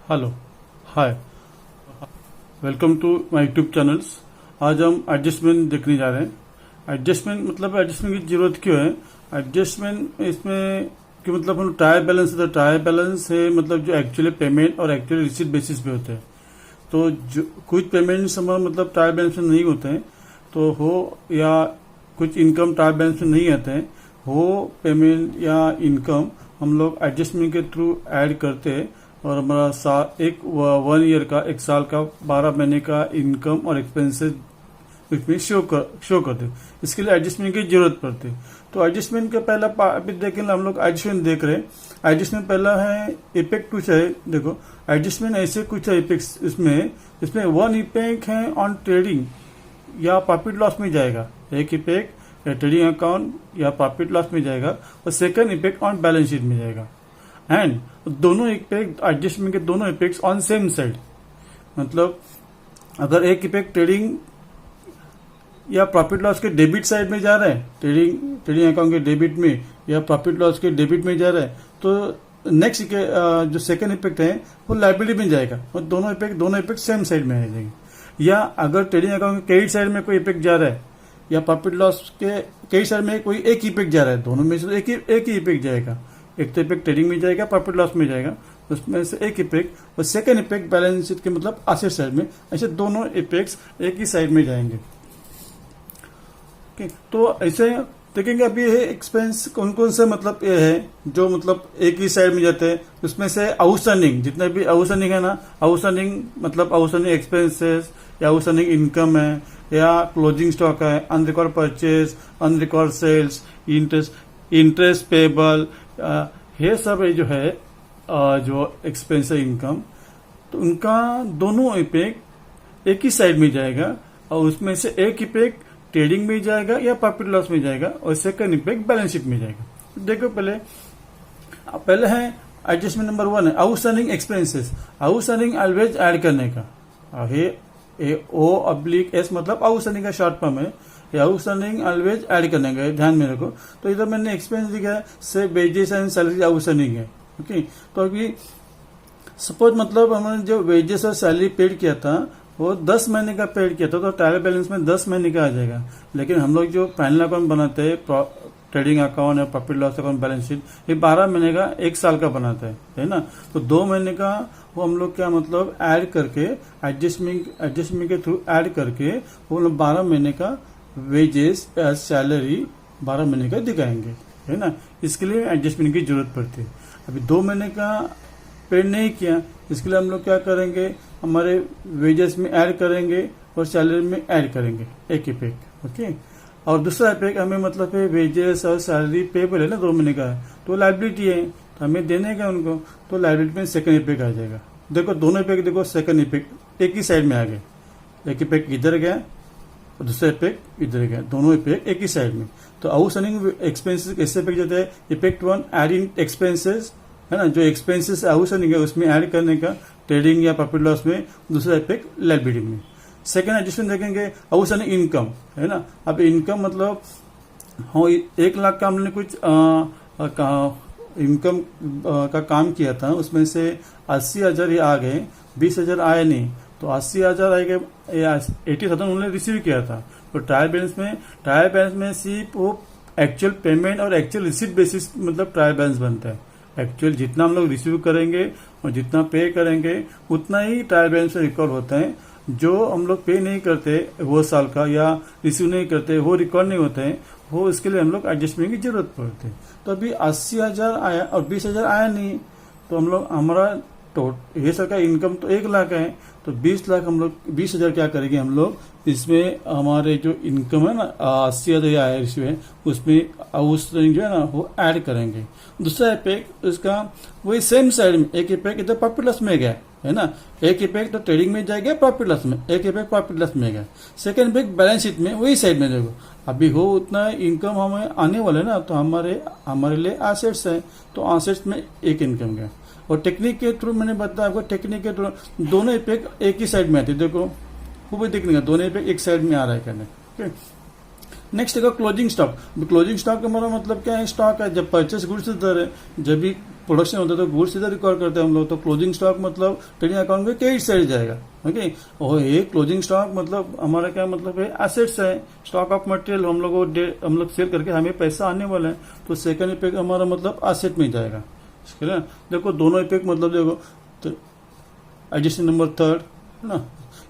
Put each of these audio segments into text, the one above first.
Hello, hi, welcome to my YouTube channels. आज हम adjustment देखने जा रहे हैं। एडजस्टमेंट मतलब एडजस्टमेंट की जरूरत क्यों है? एडजस्टमेंट इसमें कि मतलब हम ट्रायल बैलेंस है, तो ट्रायल बैलेंस है मतलब जो एक्चुअली पेमेंट और एक्चुअली रिसीट बेसिस पे होते हैं। तो जो कुछ पेमेंट समय मतलब ट्रायल बैलेंस में नहीं होते हैं तो हो, या कुछ इनकम ट्रायल बैलेंस में नहीं आते हैं हो, पेमेंट या इनकम हम लोग एडजस्टमेंट के थ्रू ऐड करते हैं और हमारा एक 1 ईयर का, 1 साल का, 12 महीने का इनकम और एक्सपेंसेस इसमें शो करते हैं। इसके लिए एडजस्टमेंट की जरूरत पड़ती है। तो एडजस्टमेंट का पहला अभी देखेंगे, हम लोग एडजस्टमेंट देख रहे हैं। एडजस्टमेंट पहला है इफेक्ट कुछ है। देखो एडजस्टमेंट ऐसे कुछ है इफेक्ट, इसमें 1 इफेक्ट है ऑन ट्रेडिंग या प्रॉफिट लॉस में जाएगा। एक इफेक्ट ट्रेडिंग अकाउंट या प्रॉफिट लॉस में जाएगा और second effect on balance sheet में जाएगा। एंड दोनों इफेक्ट एडजस्टमेंट के दोनों इफेक्ट्स ऑन सेम साइड, मतलब अगर एक इफेक्ट ट्रेडिंग या प्रॉफिट लॉस के डेबिट साइड में जा रहा है, ट्रेडिंग अकाउंट के डेबिट में या प्रॉफिट लॉस के डेबिट में जा रहा है, तो नेक्स्ट के जो सेकंड इफेक्ट है वो लायबिलिटी में जाएगा और दोनों इफेक्ट सेम साइड में आ जाएंगे। या अगर ट्रेडिंग अकाउंट के क्रेडिट साइड में कोई इफेक्ट जा रहा है या प्रॉफिट लॉस के क्रेडिट साइड में कोई एक इफेक्ट जा रहा है, दोनों में से एक ही इफेक्ट जाएगा। एक तो इफेक्ट ट्रेडिंग में जाएगा, प्रॉफिट लॉस में जाएगा, उसमें से एक इफेक्ट और सेकंड इफेक्ट बैलेंस शीट के मतलब एसेट साइड में। ऐसे दोनों इफेक्ट्स एक ही साइड में जाएंगे। ओके, तो ऐसे देखेंगे अभी ये एक्सपेंस कौन कौन से मतलब ये है जो मतलब एक ही साइड में जाते हैं। उसमें से आउटस्टैंडिंग, जितने भी आउटस्टैंडिंग है ना, आउटस्टैंडिंग मतलब आउटस्टैंडिंग एक्सपेंसेस या आउटस्टैंडिंग इनकम है या क्लोजिंग स्टॉक है, unrecorded purchase, unrecorded sales, interest payable, ये सब जो है जो एक्सपेंस है इनकम, तो उनका दोनों इफेक्ट एक ही साइड में जाएगा और उसमें से एक इफेक्ट ट्रेडिंग में जाएगा या प्रॉफिट लॉस में जाएगा और सेकंड इफेक्ट बैलेंस शीट में जाएगा। तो देखो पहले है एडजस्टमेंट नंबर 1 है outstanding expenses. Outstanding always add करने का, O/S मतलब आउटस्टैंडिंग का शॉर्ट फॉर्म है। आउटस्टैंडिंग ऑलवेज ऐड करने का ध्यान में रखो। तो इधर मैंने एक्सपेंस लिखा है से वेजेस एंड सैलरी आउटस्टैंडिंग है। ओके, तो अभी सपोज मतलब हमने जो वेजेस और सैलरी पेड किया था वो 10 महीने का पेड किया था, तो ट्रायल बैलेंस में 10 महीने का आ जाएगा। लेकिन हम लोग जो फाइनल अकाउंट बनाते हैं, ट्रेडिंग अकाउंट या profit loss account balance sheet, ये 12 महीने का, 1 साल का बनाता है ना। तो 2 महीने का वो हम लोग क्या मतलब ऐड करके एडजस्टमेंट के थ्रू ऐड करके वो लोग 12 महीने का वेजेस या सैलरी 12 महीने का दिखाएंगे, है ना। इसके लिए एडजस्टमेंट की जरूरत पड़ती है। अभी 2 महीने का पेड नहीं किया, इसके लिए हम लोग क्या करेंगे, हमारे वेजेस में ऐड करेंगे और सैलरी में ऐड करेंगे एक इफेक्ट। ओके, और दूसरा इफेक्ट हमें मतलब है वेजेस और सैलरी पेबल है ना, 2 महीने का है, तो लायबिलिटी है, तो हमें देने का उनको, तो लायबिलिटी में सेकंड इफेक्ट आ जाएगा। देखो दोनों इफेक्ट, देखो सेकंड इफेक्ट एक ही साइड में आ गए, एक इफेक्ट इधर गया और दूसरा इफेक्ट इधर गया, दोनों इफेक्ट एक ही साइड में। तो आउटस्टैंडिंग एक्सपेंसेस कैसे इफेक्ट जाता है? इफेक्ट 1 एडिंग एक्सपेंसेस है ना, जो एक्सपेंसेस आउटस्टैंडिंग है उसमें ऐड करने का ट्रेडिंग या प्रॉफिट लॉस में, दूसरा इफेक्ट लायबिलिटी में। सेकंड एडजस्टमेंट देखेंगे आउटस्टैंडिंग इनकम, है ना। अब इनकम मतलब हाँ 1 लाख का हमने कुछ इनकम का काम किया था, उसमें से 80,000 ये आ गए, 20,000 आए नहीं, तो 80,000 आए गए, 80,000 उन्होंने रिसीव किया था। तो ट्रायल बैलेंस में सिर्फ वो एक्चुअल पेमेंट और एक्चुअल रिसीट बेसिस मतलब ट्रायल बैलेंस बनता है। एक्चुअल जितना हम लोग रिसीव करेंगे और जितना पे करेंगे उतना ही ट्रायल बैलेंस में रिकॉर्ड होता है। जो हम लोग पे नहीं करते वो साल का या रिसीव नहीं करते वो रिकॉर्ड नहीं होते हैं, वो इसके लिए हम लोग एडजस्टमेंट की जरूरत पड़ती है। तो अभी 80,000 आया और 20,000 आया नहीं, तो हम लोग हमारा ये सर का इनकम तो 1 लाख है, तो 20 लाख हम लोग 20,000 क्या करेंगे हम लोग, इसमें हमारे जो इनकम है ना 80,000 आया रिसीव है, उसमें आउटस्टैंडिंग जो है ना वो ऐड करेंगे। दूसरा इफेक्ट उसका वही सेम साइड में, एक इफेक्ट इधर प्रॉफिट लॉस में गया है ना, एक इफेक्ट तो ट्रेडिंग में जाएगा प्रॉफिट लॉस में, एक इफेक्ट प्रॉफिट लॉस में गया, सेकंड इफेक्ट बैलेंस शीट में वही साइड में देखो। अभी हो उतना इनकम हमें आने वाले ना, तो हमारे लिए एसेट्स है, तो एसेट्स में एक इनकम गया। और टेक्निक के थ्रू मैंने बताया आपको, टेक्निक के थ्रू दोनों इफेक्ट एक ही साइड में आते, देखो खूब देखने का दोनों इफेक्ट एक साइड में आ रहा है करने। ओके, नेक्स्ट है क्लोजिंग स्टॉक। क्लोजिंग स्टॉक का हमारा मतलब क्या है? स्टॉक है जब परचेस गुड्स दर है, जब भी प्रोडक्शन होता है तो गुड्स इधर रिकॉर्ड करते हैं हम लोग, तो क्लोजिंग स्टॉक मतलब ट्रेडिंग अकाउंट में क्रेडिट साइड जाएगा। ओके, और ये क्लोजिंग स्टॉक मतलब हमारा क्या मतलब है, एसेट्स है, स्टॉक ऑफ मटेरियल हम लोग सेल करके हमें पैसा आने वाला है, तो सेकंड इफेक्ट हमारा मतलब एसेट में जाएगा। इसके लिए देखो दोनों इफेक्ट मतलब देखो, तो एडजस्टमेंट नंबर 3 है ना,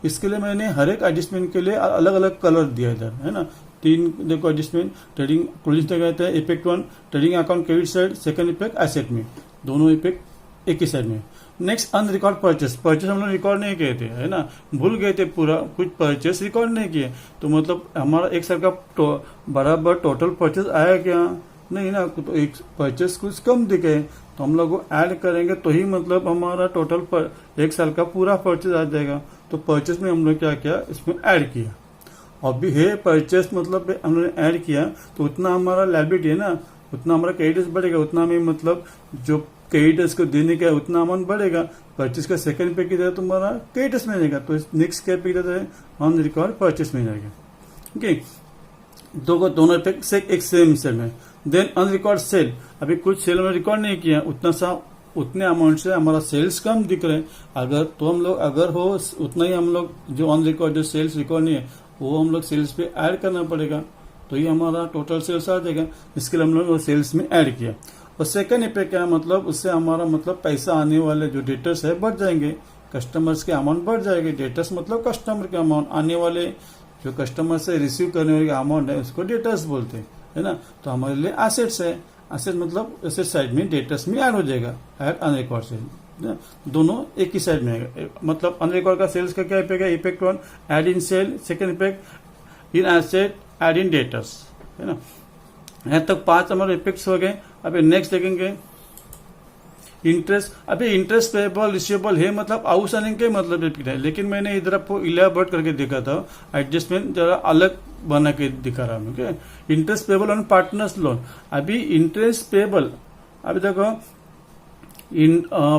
इसके लिए मैंने हर एक एडजस्टमेंट के लिए अलग अलग कलर दिया इधर, है ना। 3 देखो एडजस्टमेंट, ट्रेडिंग क्लोजिंग कहते हैं effect 1 trading account credit side, second effect asset में, दोनों इफेक्ट एक ही साइड में। नेक्स्ट अनरिकॉर्ड परचेस हम लोग रिकॉर्ड नहीं किए थे, है ना, भूल गए थे, पूरा कुछ परचेस रिकॉर्ड नहीं किए, तो मतलब हमारा एक साल का बराबर टोटल परचेस आया क्या, नहीं ना, तो एक परचेस कुछ कम दिखे, तो हम लोग ऐड करेंगे तो ही मतलब हमारा टोटल पर एक साल का पूरा परचेस आ जाएगा। तो परचेस में हम लोग क्या किया, इसमें ऐड किया। अभी है परचेस मतलब हमने ऐड किया तो उतना हमारा लायबिलिटी है ना, उतना हमारा क्रेडिटर्स बढ़ेगा, उतना हमें मतलब जो क्रेडिटर्स को देने का उतना अमाउंट बढ़ेगा। परचेस का सेकंड पे की तरह तुम्हारा क्रेडिटर्स में जाएगा, तो नेक्स्ट क्या पे की तरह ऑन रिकॉर्ड परचेस में जाएगा। ओके, दोनों इफेक्ट एक सेम सेल में। देन अनरिकॉर्ड सेल, अभी कुछ सेल में रिकॉर्ड नहीं किया, उतने अमाउंट से हमारा सेल्स कम दिख रहे हैं, अगर तो हम लोग अगर हो उतना ही हम लोग जो ऑन रिकॉर्ड जो सेल्स रिकॉर्ड नहीं है वो हम लोग सेल्स पे ऐड करना पड़ेगा, तो ये हमारा टोटल सेल्स आ जाएगा। इसके लिए हम लोग सेल्स में ऐड किया। और सेकंड इफेक्ट क्या मतलब, उससे हमारा मतलब पैसा आने वाले जो डेटर्स है बढ़ जाएंगे, कस्टमर्स के अमाउंट बढ़ जाएंगे। डेटर्स मतलब कस्टमर के अमाउंट, आने वाले जो कस्टमर से रिसीव करने वाले अमाउंट है उसको डेटर्स बोलते हैं, है ना। तो हमारे लिए एसेट्स है, एसेट मतलब एसेट साइड में डेटर्स में ऐड हो जाएगा, ऐड अनरिकॉर्ड सेल, दोनों एक ही साइड में आएगा। मतलब अनरिकॉर्ड का सेल्स का क्या इफेक्ट है, effect 1 add in sale, second effect in asset add in debtors, है ना। यहाँ तक 5 हमारे इफेक्ट्स हो गए। अभी नेक्स्ट देखेंगे इंटरेस्ट। अभी इंटरेस्ट पेबल रिसीवेबल है मतलब आउटस्टैंडिंग के मतलब इफेक्ट है, लेकिन मैंने इधर आपको इलेबोरेट करके देखा था, एडजस्टमेंट जरा अलग बना के दिखा रहा हूँ। Okay, interest payable on partners loan. अभी इंटरेस्ट पेबल, अभी देखो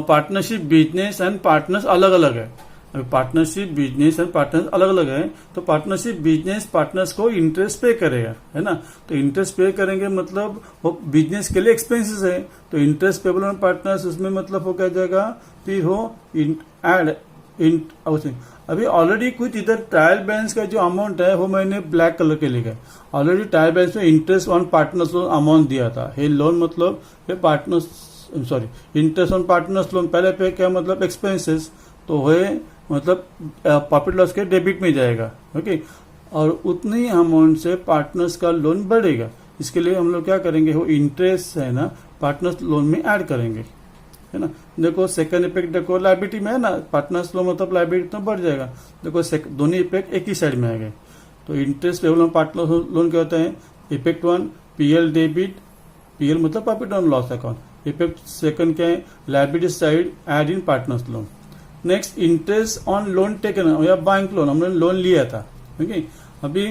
पार्टनरशिप बिजनेस एंड पार्टनर्स अलग अलग है। अभी पार्टनरशिप बिजनेस एंड पार्टनर्स अलग अलग है, तो पार्टनरशिप बिजनेस पार्टनर्स को इंटरेस्ट पे करेगा, है ना। तो इंटरेस्ट पे करेंगे मतलब वो बिजनेस के लिए एक्सपेंसेस है, तो इंटरेस्ट पेबल ऑन पार्टनर्स उसमें मतलब हो क्या जाएगा, फिर हो एड इन हाउसिंग। अभी ऑलरेडी कुछ इधर ट्रायल बैलेंस का जो अमाउंट है वो मैंने ब्लैक कलर के लिखा है। ऑलरेडी ट्रायल बैलेंस में interest on partners loan amount दिया था, ये लोन मतलब partners interest on partners loan पहले पे क्या मतलब एक्सपेंसेस, तो है मतलब प्रॉफिट लॉस के डेबिट में जाएगा। ओके, और उतनी अमाउंट से पार्टनर्स का लोन बढ़ेगा। इसके लिए हम लोग क्या करेंगे, वो इंटरेस्ट है ना पार्टनर्स लोन में ऐड करेंगे, है ना। देखो सेकंड इफेक्ट देखो लायबिलिटी में है ना, पार्टनर्स लोन मतलब लायबिलिटी तो बढ़ जाएगा। देखो दोनों इफेक्ट एक ही साइड में आ गए। तो interest payable on partner loan क्या होता है, इफेक्ट 1 पीएल डेबिट, पीएल मतलब profit on loss account. Effect second क्या है, liability side add in partners loan. Next interest on loan taken या बैंक लोन, हमने लोन लिया था। ओके, अभी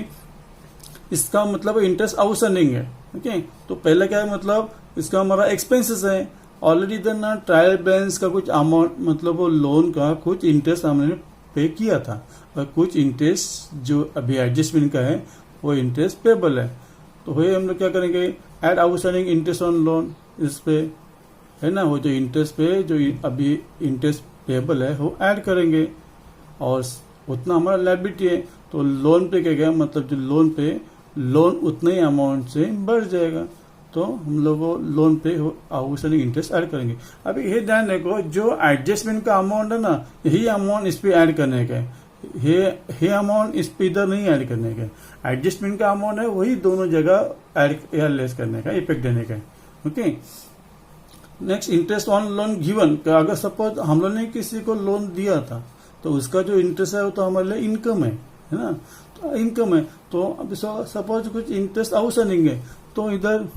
इसका मतलब इंटरेस्ट आउटस्टैंडिंग है। ओके, तो पहले क्या है मतलब इसका हमारा एक्सपेंसेस है, ऑलरेडी इधर ना ट्रायल बैलेंस का कुछ अमाउंट मतलब वो लोन का कुछ इंटरेस्ट हमने पे किया था, और कुछ इंटरेस्ट जो अभी एडजस्टमेंट का है वो इंटरेस्ट पेबल है। तो वही हम लोग क्या करेंगे, add outstanding interest on loan, इस पे है ना, वो जो इंटरेस्ट पे जो अभी इंटरेस्ट पेबल है वो ऐड करेंगे, और उतना हमारा लायबिलिटी है। तो लोन पे क्या गया मतलब जो लोन पे लोन उतने ही अमाउंट से बढ़ जाएगा, तो हम लोग लोन पे आउटस्टैंडिंग इंटरेस्ट ऐड करेंगे। अभी ये ध्यान रखो, जो एडजस्टमेंट का अमाउंट है ना, यही अमाउंट इस पे ऐड करने का है, ये अमाउंट इस पे इधर नहीं ऐड करने का। एडजस्टमेंट का अमाउंट है वही दोनों जगह ऐड या लेस करने का, इफेक्ट देने का। Okay, next interest on loan given. अगर सपोज हम लोग ने किसी को लोन दिया था तो उसका जो इंटरेस्ट है वो तो हमारे लिए इनकम है ना, तो इनकम है। तो अभी सपोज कुछ इंटरेस्ट आउटस्टैंडिंग है, तो इधर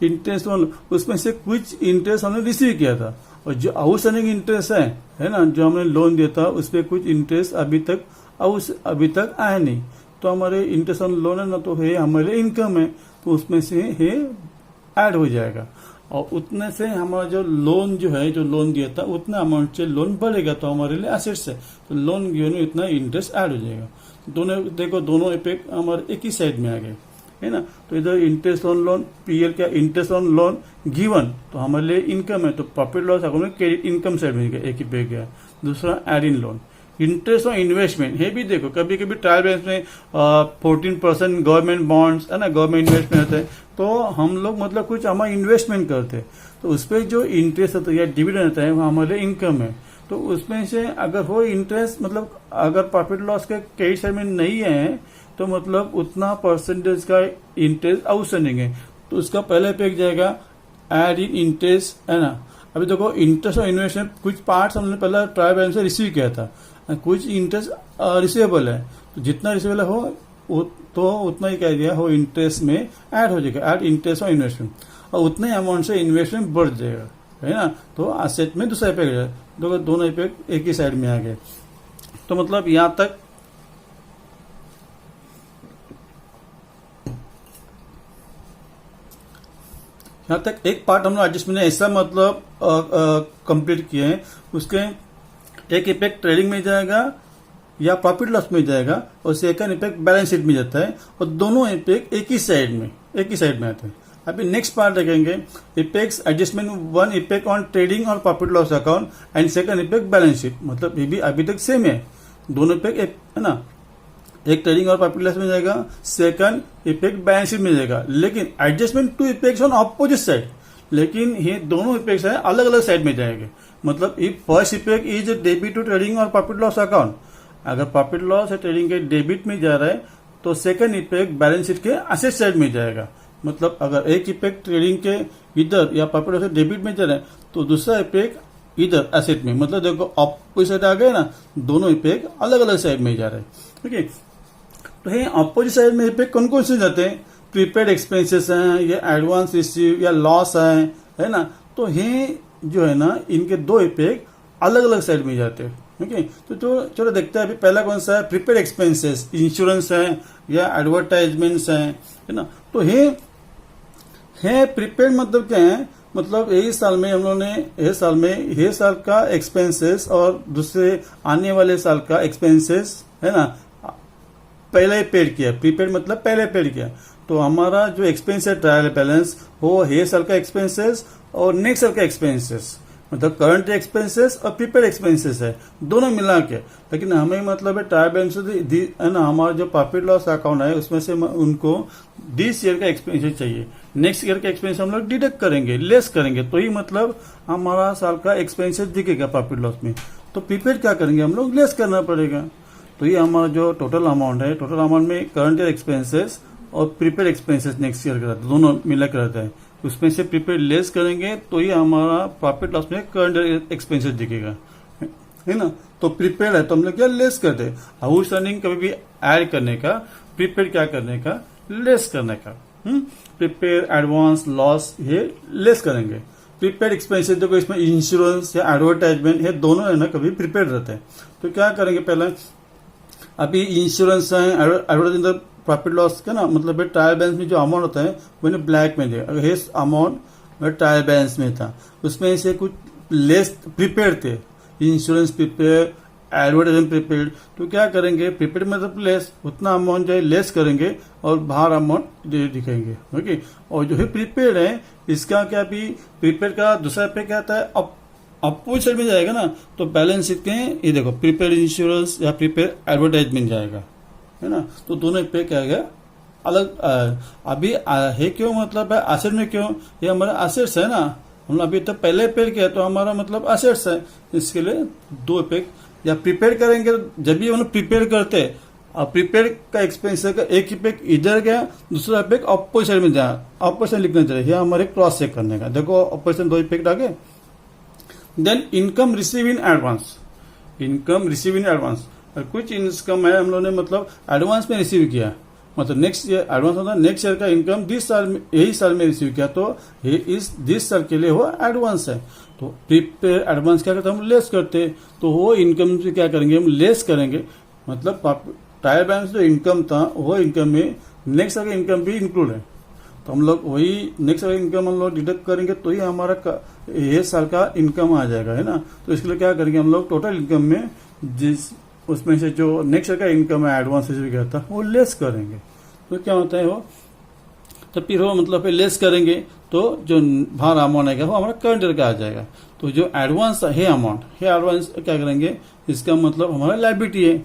इंटरेस्ट ऑन उसमें से कुछ इंटरेस्ट हमने रिसीव किया था, और जो आउटस्टैंडिंग इंटरेस्ट है ना, जो हमने लोन दिया था उस पर कुछ इंटरेस्ट अभी तक आया नहीं, तो हमारे इंटरेस्ट ऑन लोन है ना, तो है हमारे लिए इनकम है, तो उसमें से है ऐड हो जाएगा। और उतने से हमारा जो लोन जो लोन दिया था उतना अमाउंट से लोन बढ़ेगा, तो हमारे लिए एसेट्स है, तो लोन गिवन में इतना इंटरेस्ट ऐड हो जाएगा। दोनों देखो दोनों इफेक्ट हमारे एक ही साइड में आ गए। है ना। तो इधर इंटरेस्ट ऑन लोन, पीएल क्या, इंटरेस्ट ऑन लोन गिवन, तो हमारे लिए इनकम है, तो प्रॉफिट लॉस अकाउंट में क्रेडिट इनकम साइड में गया, एक ही पे गया। दूसरा add in loan, interest on investment, ये भी देखो कभी कभी ट्रायल बैलेंस में 14% गवर्नमेंट बॉन्ड्स है ना, गवर्नमेंट इन्वेस्टमेंट होते हैं, तो हम लोग मतलब कुछ हमारा इन्वेस्टमेंट करते हैं, तो उस पर जो इंटरेस्ट होता है या डिविडेंड होता है वो हमारे इनकम है। तो उसमें से अगर वो इंटरेस्ट मतलब अगर प्रॉफिट लॉस के क्रेडिट साइड में नहीं है तो मतलब उतना परसेंटेज का इंटरेस्ट आउटस्टैंडिंग है, तो उसका पहले पे जाएगा एड इन इंटरेस्ट, है ना। अभी देखो इंटरेस्ट और इन्वेस्टमेंट कुछ पार्ट्स हमने पहले ट्रायल बैलेंस से रिसीव किया था, कुछ इंटरेस्ट रिसीवेबल है, तो जितना रिसीवेबल हो तो उतना ही कह दिया हो इंटरेस्ट में ऐड हो जाएगा, ऐड इंटरेस्ट और इन्वेस्टमेंट, और उतने अमाउंट से इन्वेस्टमेंट बढ़ जाएगा, है ना। तो एसेट में दूसरा इफेक्ट है, दोनों इफेक्ट एक ही साइड में आ गए। तो मतलब यहां तक एक पार्ट हम लोग एडजस्टमेंट ऐसा मतलब कंप्लीट किए हैं, उसके एक इफेक्ट ट्रेडिंग में जाएगा या प्रॉफिट लॉस में जाएगा, और सेकंड इफेक्ट बैलेंस शीट में जाता है, और दोनों इफेक्ट एक ही साइड में आते हैं। अभी नेक्स्ट पार्ट देखेंगे, effects adjustment, one effect on trading और profit loss account and second effect balance sheet, मतलब ये भी अभी तक सेम है, दोनों इफेक्ट है ना, एक ट्रेडिंग और प्रॉफिट लॉस में जाएगा, सेकंड इफेक्ट बैलेंस शीट में जाएगा, लेकिन adjustment two effects on opposite side, लेकिन ये दोनों इफेक्ट्स है अलग अलग साइड में जाएंगे। मतलब if first effect is debit to trading और प्रॉफिट लॉस अकाउंट, अगर प्रॉफिट लॉस है ट्रेडिंग के डेबिट में जा रहा है तो सेकंड इफेक्ट बैलेंस शीट के असेट साइड में जाएगा। मतलब अगर एक इफेक्ट ट्रेडिंग के इधर या प्रॉफिट लॉस डेबिट में जा रहा है तो दूसरा इफेक्ट इधर एसेट में, मतलब देखो अपोजिट साइड आ गए ना, दोनों इफेक्ट अलग अलग साइड में जा रहे हैं, ठीक है। तो ये अपोजिट साइड में इफेक्ट कौन कौन से जाते हैं, प्रीपेड एक्सपेंसेस हैं या एडवांस रिसीव या लॉस है ना। तो ये जो है ना इनके दो इफेक्ट अलग अलग साइड में जाते हैं, ठीक है। तो चलो देखते हैं अभी पहला कौन सा है, प्रीपेड एक्सपेंसेस, इंश्योरेंस है या एडवर्टाइजमेंट्स है ना। तो ये प्रीपेड मतलब क्या है, मतलब यही साल में हम लोगों ने ये साल का एक्सपेंसेस और दूसरे आने वाले साल का एक्सपेंसेस है ना पहले पेड किया, प्रीपेड मतलब पहले पेड किया। तो हमारा जो एक्सपेंस है ट्रायल बैलेंस वो ये साल का एक्सपेंसेस और नेक्स्ट साल का एक्सपेंसेस, मतलब करंट एक्सपेंसेस और प्रीपेड एक्सपेंसेस है दोनों मिला के। लेकिन हमें मतलब है ट्रायल बैलेंस है ना, हमारा जो प्रॉफिट लॉस अकाउंट है उसमें से उनको दिस ईयर का एक्सपेंसेस चाहिए, नेक्स्ट ईयर का एक्सपेंस हम लोग डिडक्ट करेंगे, लेस करेंगे, तो ही मतलब हमारा साल का एक्सपेंसेस दिखेगा प्रॉफिट लॉस में। तो प्रीपेड क्या करेंगे हम लोग, लेस करना पड़ेगा। तो ये हमारा जो टोटल अमाउंट है, टोटल अमाउंट में करंट ईयर एक्सपेंसेस और प्रीपेड एक्सपेंसेस नेक्स्ट ईयर का दोनों मिला कर रहता है, उसमें से प्रीपेड लेस करेंगे तो ही हमारा प्रॉफिट लॉस में करंट ईयर एक्सपेंसेस दिखेगा, है ना। तो प्रीपेड है तो हम लोग क्या लेस करते हैं, आउटस्टैंडिंग कभी भी ऐड करने का, प्रीपेड क्या करने का, लेस करने का। प्रीपेड एडवांस लॉस ये लेस करेंगे। प्रीपेड एक्सपेंसेस देखो इसमें इंश्योरेंस या एडवर्टाइजमेंट ये दोनों है ना कभी प्रीपेड रहते हैं। तो क्या करेंगे, पहले अभी इंश्योरेंस है, एडवर्टाइजमेंट प्रॉफिट लॉस का ना, मतलब ट्रायल बैलेंस में जो अमाउंट होता है मैंने ब्लैक में दिया, अगर ये अमाउंट ट्रायल बैलेंस में था उसमें से कुछ लेस प्रीपेड थे, इंश्योरेंस प्रीपेड, एडवर्टाइजमेंट प्रीपेड। तो क्या करेंगे, प्रीपेड मतलब लेस, उतना अमाउंट जो लेस करेंगे और बाहर अमाउंट दिखेंगे, ओके। और जो है प्रीपेड है इसका क्या, भी प्रीपेड का दूसरा पे क्या आता है, अपोजिट साइड में जाएगा ना, तो बैलेंस शीट के ये देखो प्रीपेड इंश्योरेंस या प्रीपेड एडवर्टाइजमेंट जाएगा, है ना। तो दोनों पे क्या है अलग अभी है क्यों, मतलब है एसेट में क्यों, ये हमारा एसेट्स है ना, हम अभी तो पहले पेड किया तो हमारा मतलब एसेट्स है, इसके लिए दो इफेक्ट। या प्रीपेड करेंगे जब भी हम लोग प्रीपेड करते हैं, और प्रीपेड का एक्सपेंस का एक इफेक्ट इधर गया, दूसरा इफेक्ट अपोजिट साइड में जाए, ऑपोजिशन लिखना चाहिए, यह हमारे क्रॉस चेक करने का, देखो ऑपोजिशन दो इफेक्ट आ गए। Then income receive in advance, income receive in advance, कुछ इनकम है हम लोगों ने मतलब एडवांस में रिसीव किया, मतलब नेक्स्ट ईयर एडवांस होता है, नेक्स्ट ईयर का इनकम दिस साल में, यही साल में रिसीव किया, तो ये इस दिस साल के लिए वो एडवांस है। तो प्रीपेड एडवांस क्या करते हैं हम लेस करते, तो वो इनकम से क्या करेंगे हम लेस करेंगे, मतलब ट्रायल बैलेंस जो इनकम था वो इनकम में नेक्स्ट साल का इनकम भी इंक्लूड है, तो हम लोग वही नेक्स्ट साल का इनकम हम लोग डिडक्ट करेंगे तो ही हमारा ये साल का इनकम आ जाएगा, है ना। तो इसके लिए क्या करेंगे हम लोग टोटल इनकम में जिस उसमें से जो नेक्स्ट ईयर का इनकम है एडवांस रिसीव किया था वो लेस करेंगे, तो क्या होता है वो तो फिर वो मतलब लेस करेंगे तो जो बाहर अमाउंट आएगा वो हमारा करंट ईयर का आ जाएगा। तो जो एडवांस है अमाउंट, है एडवांस क्या करेंगे, इसका मतलब हमारा लायबिलिटी है।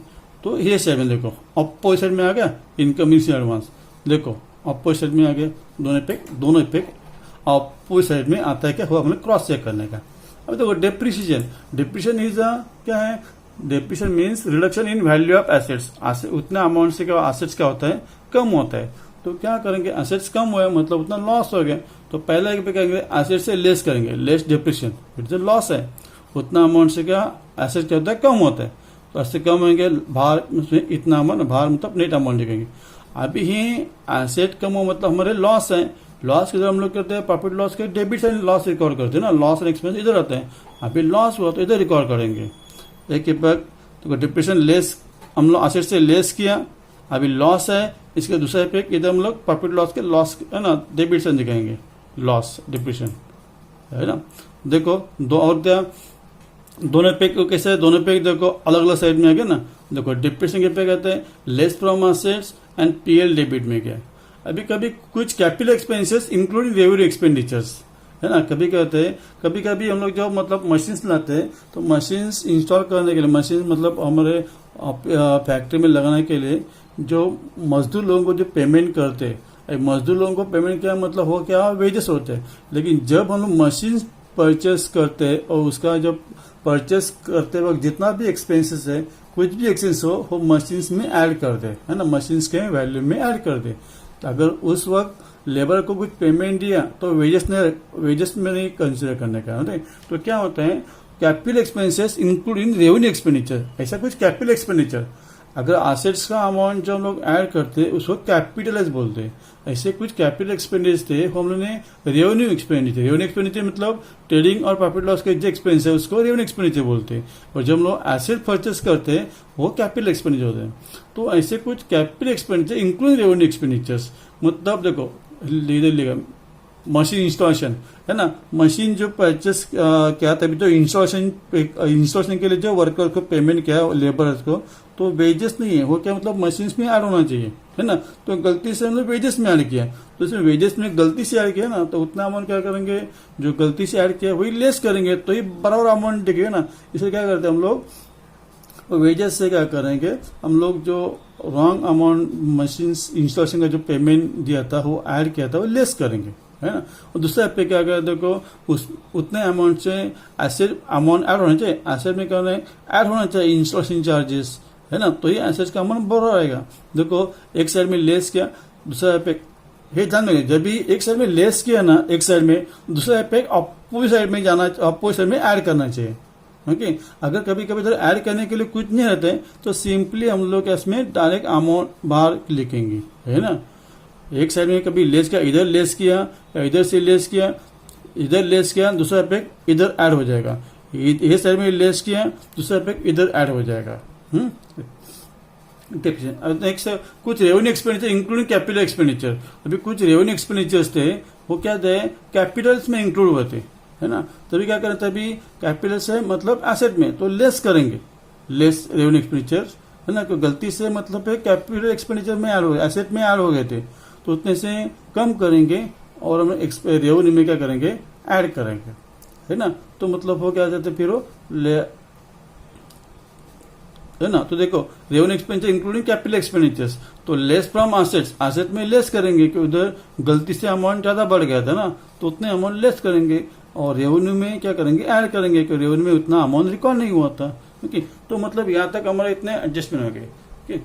तो ये साइड में देखो अपोजिट साइड में आ गया इनकम इज एडवांस, देखो अपोजिट साइड में आ गया, दोनों इफेक्ट अपोजिट साइड में आता है क्या हुआ, हमें क्रॉस चेक करने का। अब देखो डिप्रिसिएशन इज क्या है, depreciation means reduction in value of assets. उतना अमाउंट से क्या एसेट्स क्या होता है, कम होता है। तो क्या करेंगे, एसेट्स कम हुआ मतलब उतना लॉस हो गया, तो पहले क्या करेंगे, एसेट से लेस करेंगे, लेस डिप्रिसिएशन, इट्स लॉस है। उतना अमाउंट से क्या एसेट क्या होता है, कम होता है, तो ऐसे कम होंगे बाहर में इतना अमाउंट, बाहर मतलब नेट अमाउंट लिखेंगे। अभी ही एसेट कम हो मतलब हमारे लॉस है, लॉस किधर हम लोग करते हैं, प्रॉफिट लॉस के डेबिट साइड लॉस रिकॉर्ड करते हैं ना, लॉस एंड एक्सपेंस इधर आते हैं। अभी लॉस हुआ तो इधर रिकॉर्ड करेंगे। एक तो डिप्रेशन लेस हम लोग एसेट से लेस किया, अभी लॉस है, इसके दूसरा इफेक्ट इधर हम लोग प्रॉफिट लॉस के लॉस है ना डेबिट साइड दिखाएंगे, लॉस डिप्रेशन है ना। देखो दो और क्या, दोनों इफेक्ट को कैसे है, दोनों इफेक्ट देखो अलग अलग साइड में आ गया ना। देखो डिप्रेशन के पे कहते हैं less from assets and PL debit में क्या, अभी कभी कुछ capital expenses including revenue expenditures है ना। कभी कहते हैं कभी कभी हम लोग जो मतलब मशीन्स लाते हैं, तो मशीन्स इंस्टॉल करने के लिए, मशीन मतलब हमारे फैक्ट्री में लगाने के लिए जो मजदूर लोगों को जो पेमेंट करते हैं, मजदूर लोगों को पेमेंट क्या मतलब हो क्या, वेजेस होते हैं। लेकिन जब हम लोग मशीन परचेस करते हैं और उसका जब परचेस करते वक्त जितना भी एक्सपेंसेस है, कुछ भी एक्सपेंस हो वो मशीन्स में ऐड कर दे है ना, मशीन्स के वैल्यू में ऐड कर दे। तो अगर उस वक्त लेबर को कुछ पेमेंट दिया तो वेजेस में नहीं कंसिडर करने का है। तो क्या होता है, capital expenses including revenue expenditure, ऐसा कुछ कैपिटल एक्सपेंडिचर। अगर एसेट्स का अमाउंट जो हम लोग ऐड करते हैं उसको कैपिटलाइज बोलते हैं। ऐसे कुछ कैपिटल एक्सपेंडिचर थे हम लोग ने रेवेन्यू एक्सपेंडिचर मतलब ट्रेडिंग और प्रॉफिट लॉस के जो एक्सपेंस है उसको रेवेन्यू एक्सपेंडिचर बोलते हैं। और जब हम लोग एसेट परचेस करते हैं वो कैपिटल एक्सपेंडिचर होते हैं। तो ऐसे कुछ capital expenditure including revenue expenditures, मतलब देखो लिखा मशीन इंस्टॉलेशन है ना, मशीन जो परचेस किया तभी तो इंस्टॉलेशन के लिए जो वर्कर को पेमेंट किया लेबरर्स को, तो वेजेस नहीं है वो क्या मतलब मशीन्स में ऐड होना चाहिए है ना। तो गलती से हमने वेजेस में ऐड किया, तो इसमें वेजेस में गलती से ऐड किया ना, तो उतना अमाउंट क्या करेंगे, जो गलती से ऐड किया वही लेस करेंगे, तो ये बराबर अमाउंट दिखेगा ना। इसे क्या करते हैं हम लोग, वेजेस से क्या करेंगे हम लोग, जो रॉन्ग अमाउंट मशीन इंस्टॉलेशन का जो पेमेंट दिया था वो ऐड किया था वो लेस करेंगे है ना। और दूसरा पे क्या करें, देखो उतने अमाउंट से एसेट अमाउंट ऐड होना चाहिए, एसेट में क्या ऐड होना चाहिए इंस्टॉलेशन चार्जेस है ना, तो ये एसेट का अमाउंट बढ़ रहेगा। देखो एक साइड में लेस किया, दूसरा पे ये ध्यान रखिए, जब भी एक साइड में लेस किया ना एक साइड में, दूसरा पे अपोजिट साइड में जाना, अपोजिट साइड में ऐड करना चाहिए। ओके अगर कभी कभी इधर ऐड करने के लिए कुछ नहीं रहते तो सिंपली हम लोग इसमें डायरेक्ट अमाउंट बाहर लिखेंगे है ना। एक साइड में कभी लेस किया, इधर लेस किया या इधर से लेस किया, इधर लेस किया, दूसरा पैक इधर ऐड हो जाएगा। ये साइड में लेस किया, दूसरा पैक इधर ऐड हो जाएगा। नेक्स्ट कुछ revenue expenditure including capital expenditure. अभी कुछ रेवेन्यू एक्सपेंडिचर्स थे वो क्या थे, कैपिटल्स में इंक्लूड हुए थे है ना। तभी क्या करें, तभी कैपिटल से मतलब एसेट में तो लेस करेंगे, लेस रेवेन्यू एक्सपेंडिचर है ना। कोई गलती से मतलब कैपिटल एक्सपेंडिचर में ऐड हो गए, एसेट में ऐड हो गए थे, तो उतने से कम करेंगे और हम रेवेन्यू में क्या करेंगे, ऐड करेंगे है ना। तो मतलब हो क्या जाते फिर वो है ना। तो देखो revenue expenditure including capital expenditures, तो लेस फ्रॉम एसेट्स, एसेट में लेस करेंगे कि उधर गलती से अमाउंट ज्यादा बढ़ गया था ना, तो उतने अमाउंट लेस करेंगे। और रेवेन्यू में क्या करेंगे, ऐड करेंगे, कि रेवेन्यू में उतना अमाउंट रिकॉर्ड नहीं हुआ था। ओके तो मतलब यहाँ तक हमारे इतने एडजस्टमेंट हो गए।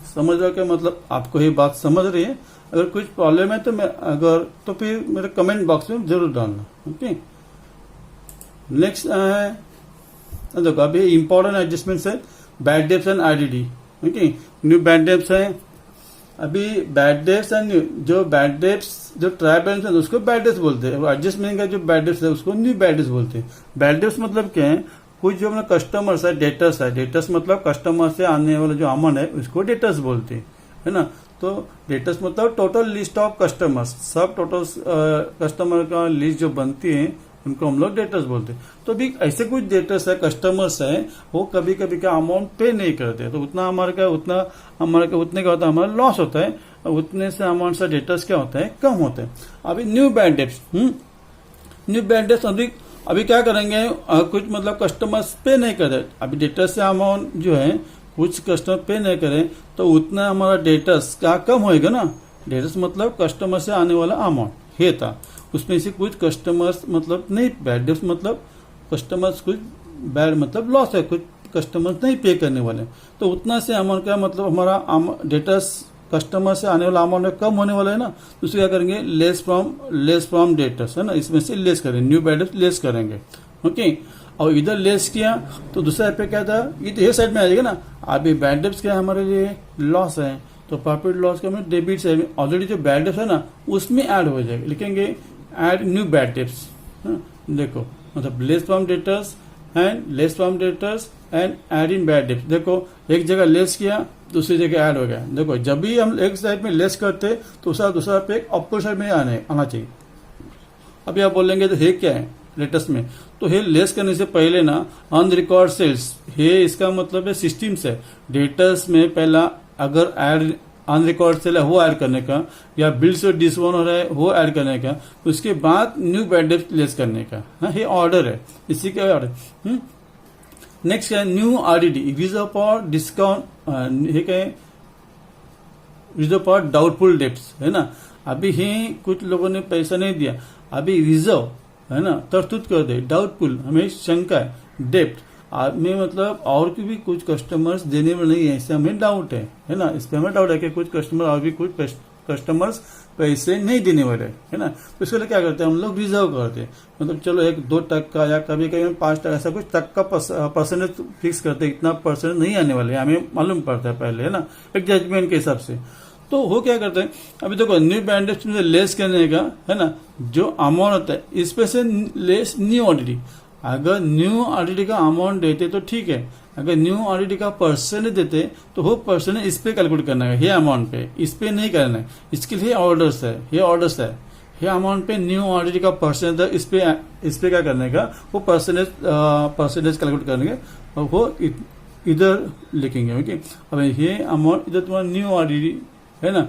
समझ रहे हो क्या, मतलब आपको ये बात समझ रही है। अगर कुछ प्रॉब्लम है तो तो फिर मेरे कमेंट बॉक्स में जरूर डालना। ओके नेक्स्ट है, देखो अभी इंपॉर्टेंट एडजस्टमेंट है bad debts and IDD. Okay new bad debts है, अभी बैड डेब्ट्स एंड न्यू, जो बैड डेब्ट्स जो ट्रायल बैलेंस है उसको बैड डेब्ट्स बोलते हैं, एडजस्टमेंट का जो बैड डेब्ट्स है उसको न्यू बैड डेब्ट्स बोलते हैं। बैड डेब्ट्स मतलब क्या है, कुछ जो अपना कस्टमर्स है, डेटर्स है, डेटर्स मतलब कस्टमर से आने वाला जो अमाउंट है उसको डेटर्स बोलते हैं है ना। तो डेटर्स मतलब टोटल लिस्ट ऑफ कस्टमर्स, सब टोटल कस्टमर का लिस्ट जो बनती है उनको हम लोग डेटर्स बोलते हैं। तो भी ऐसे कुछ डेटर्स है, कस्टमर्स है, वो कभी कभी क्या अमाउंट पे नहीं करते, तो उतना हमारे का उतने का होता है, हमारा लॉस होता है। उतने से अमाउंट से डेटर्स क्या होता है, कम होते हैं। अभी new bad debts, new bad debts अभी क्या करेंगे, कुछ मतलब कस्टमर्स पे नहीं करे, अभी डेटर्स से अमाउंट जो है कुछ कस्टमर पे नहीं करें तो उतना हमारा डेटर्स क्या कम होएगा ना। डेटर्स मतलब कस्टमर से आने वाला अमाउंट ये था, उसमें से कुछ कस्टमर्स मतलब नहीं, बैड डेट्स मतलब कस्टमर्स कुछ बैड मतलब लॉस है, कुछ कस्टमर्स नहीं पे करने वाले, तो उतना से अमाउंट का मतलब हमारा डेटर्स कस्टमर से आने वाला अमाउंट कम होने वाला है ना, तो उसे क्या करेंगे, लेस फ्रॉम डेटर्स है ना, इसमें से लेस करेंगे, न्यू बैड डेट्स लेस करेंगे। ओके, और इधर लेस किया तो दूसरा पे क्या था, ये साइड में आ जाएगा ना। अभी बैड डेट्स क्या हमारे लिए लॉस है, तो प्रॉफिट लॉस का में डेबिट साइड में ऑलरेडी जो बैड डेट्स है ना उसमें ऐड हो जाएगा, लिखेंगे ऐड न्यू बैड डेट्स। देखो मतलब less from debtors and less from debtors and add in bad debts. देखो एक जगह लेस किया दूसरी जगह ऐड हो गया। देखो जब भी हम एक साइड में लेस करते तो दूसरा पे अपोजिट साइड में आना चाहिए। अभी आप बोलेंगे तो हे क्या है लेटेस्ट में, तो हे लेस करने से पहले ना ऑन रिकॉर्ड सेल्स, हे इसका मतलब है सिस्टम से डेटर्स में पहला अगर ऐड ऑन रिकॉर्ड सेल है वो ऐड करने का, या बिल से डिसवन हो रहा है वो ऐड करने का, तो उसके बाद न्यू बैड डेट लेस करने का। हाँ ये ऑर्डर है, इसी का ऑर्डर। नेक्स्ट है new RDD, reserve for discount, ये क्या है, रिजर्व फॉर डाउटफुल डेट्स है ना। अभी ही कुछ लोगों ने पैसा नहीं दिया, अभी रिजर्व है ना तरतूत कर दे, डाउटफुल हमें शंका है, डेप्ट में मतलब और भी कुछ कस्टमर्स देने में नहीं है, इससे हमें डाउट है ना, इस पे हमें डाउट है कि कुछ कस्टमर और भी कुछ कस्टमर्स पैसे नहीं देने वाले है ना, तो इसके लिए क्या करते हैं हम लोग रिजर्व करते हैं, मतलब चलो 1-2% या कभी कभी 5% ऐसा कुछ तक का परसेंटेज फिक्स करते हैं, इतना परसेंट नहीं आने वाले हमें मालूम पड़ता है पहले है ना, एक जजमेंट के हिसाब से। तो वो क्या करते हैं, अभी देखो न्यू बैड डेट्स में लेस करने का है ना जो अमाउंट होता है इस पे से लेस न्यू ऑलरेडी, अगर न्यू ऑलरेडी का अमाउंट देते तो ठीक है, अगर न्यू ऑलरेडी का परसेंटेज देते तो वो परसेंटेज इस पे कैलकुलेट करना है, ये अमाउंट पे, इस पे नहीं करना है, इसके लिए ऑर्डर्स है, ये ऑर्डर्स है, ये अमाउंट पे न्यू ऑलरेडी का परसेंटेज इस पे क्या करने का, वो परसेंटेज कैलकुलेट करेंगे और वो इधर लिखेंगे। ओके, अब ये अमाउंट इधर तुम्हारा न्यू ऑलरेडी है ना,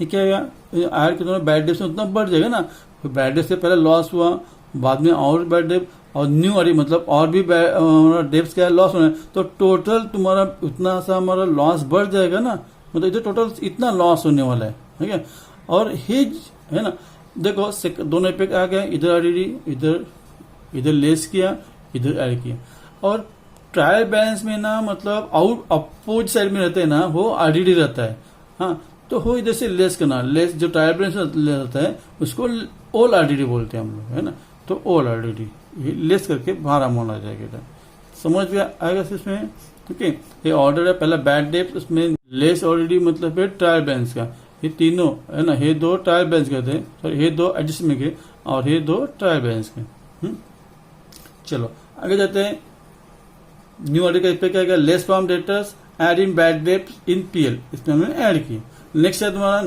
ये क्या ऐड के बैड डेट से उतना बढ़ जाएगा ना, बैड डेट से पहले लॉस हुआ, बाद में और बैड डेट और न्यू ऑलरेडी मतलब और भी डेट्स क्या लॉस होना है, तो टोटल तुम्हारा उतना सा हमारा लॉस बढ़ जाएगा ना, मतलब इधर टोटल इतना लॉस होने वाला है, ठीक है। और हिज है ना, देखो दोनों पे आ गया, इधर ऑलरेडी इधर लेस किया, इधर ऐड किया, और ट्रायल बैलेंस में ना मतलब आउट अपोज साइड में रहते हैं ना वो ऑलरेडी रहता है। हाँ, तो हो इधर से लेस करना, लेस जो ट्रायल बैलेंस रहता है उसको ऑल ऑलरेडी बोलते हैं हम लोग है ना, तो ऑल ऑलरेडी लेस करके बाहर अमाउंट आ जाएगा, समझ में आएगा इसमें। ओके, ये ऑर्डर है पहला बैड डेट, उसमें लेस ऑलरेडी मतलब है ट्रायल बैलेंस का, ये तीनों है ना, ये 2 ट्रायल बैलेंस के थे, सॉरी ये 2 एडजस्टमेंट के और ये 2 ट्रायल बैलेंस के। चलो आगे जाते हैं, न्यू ऑर्डर का पे क्या गया, less from debtors add in bad debt in PL, इसमें हमने ऐड की। नेक्स्ट है तुम्हारा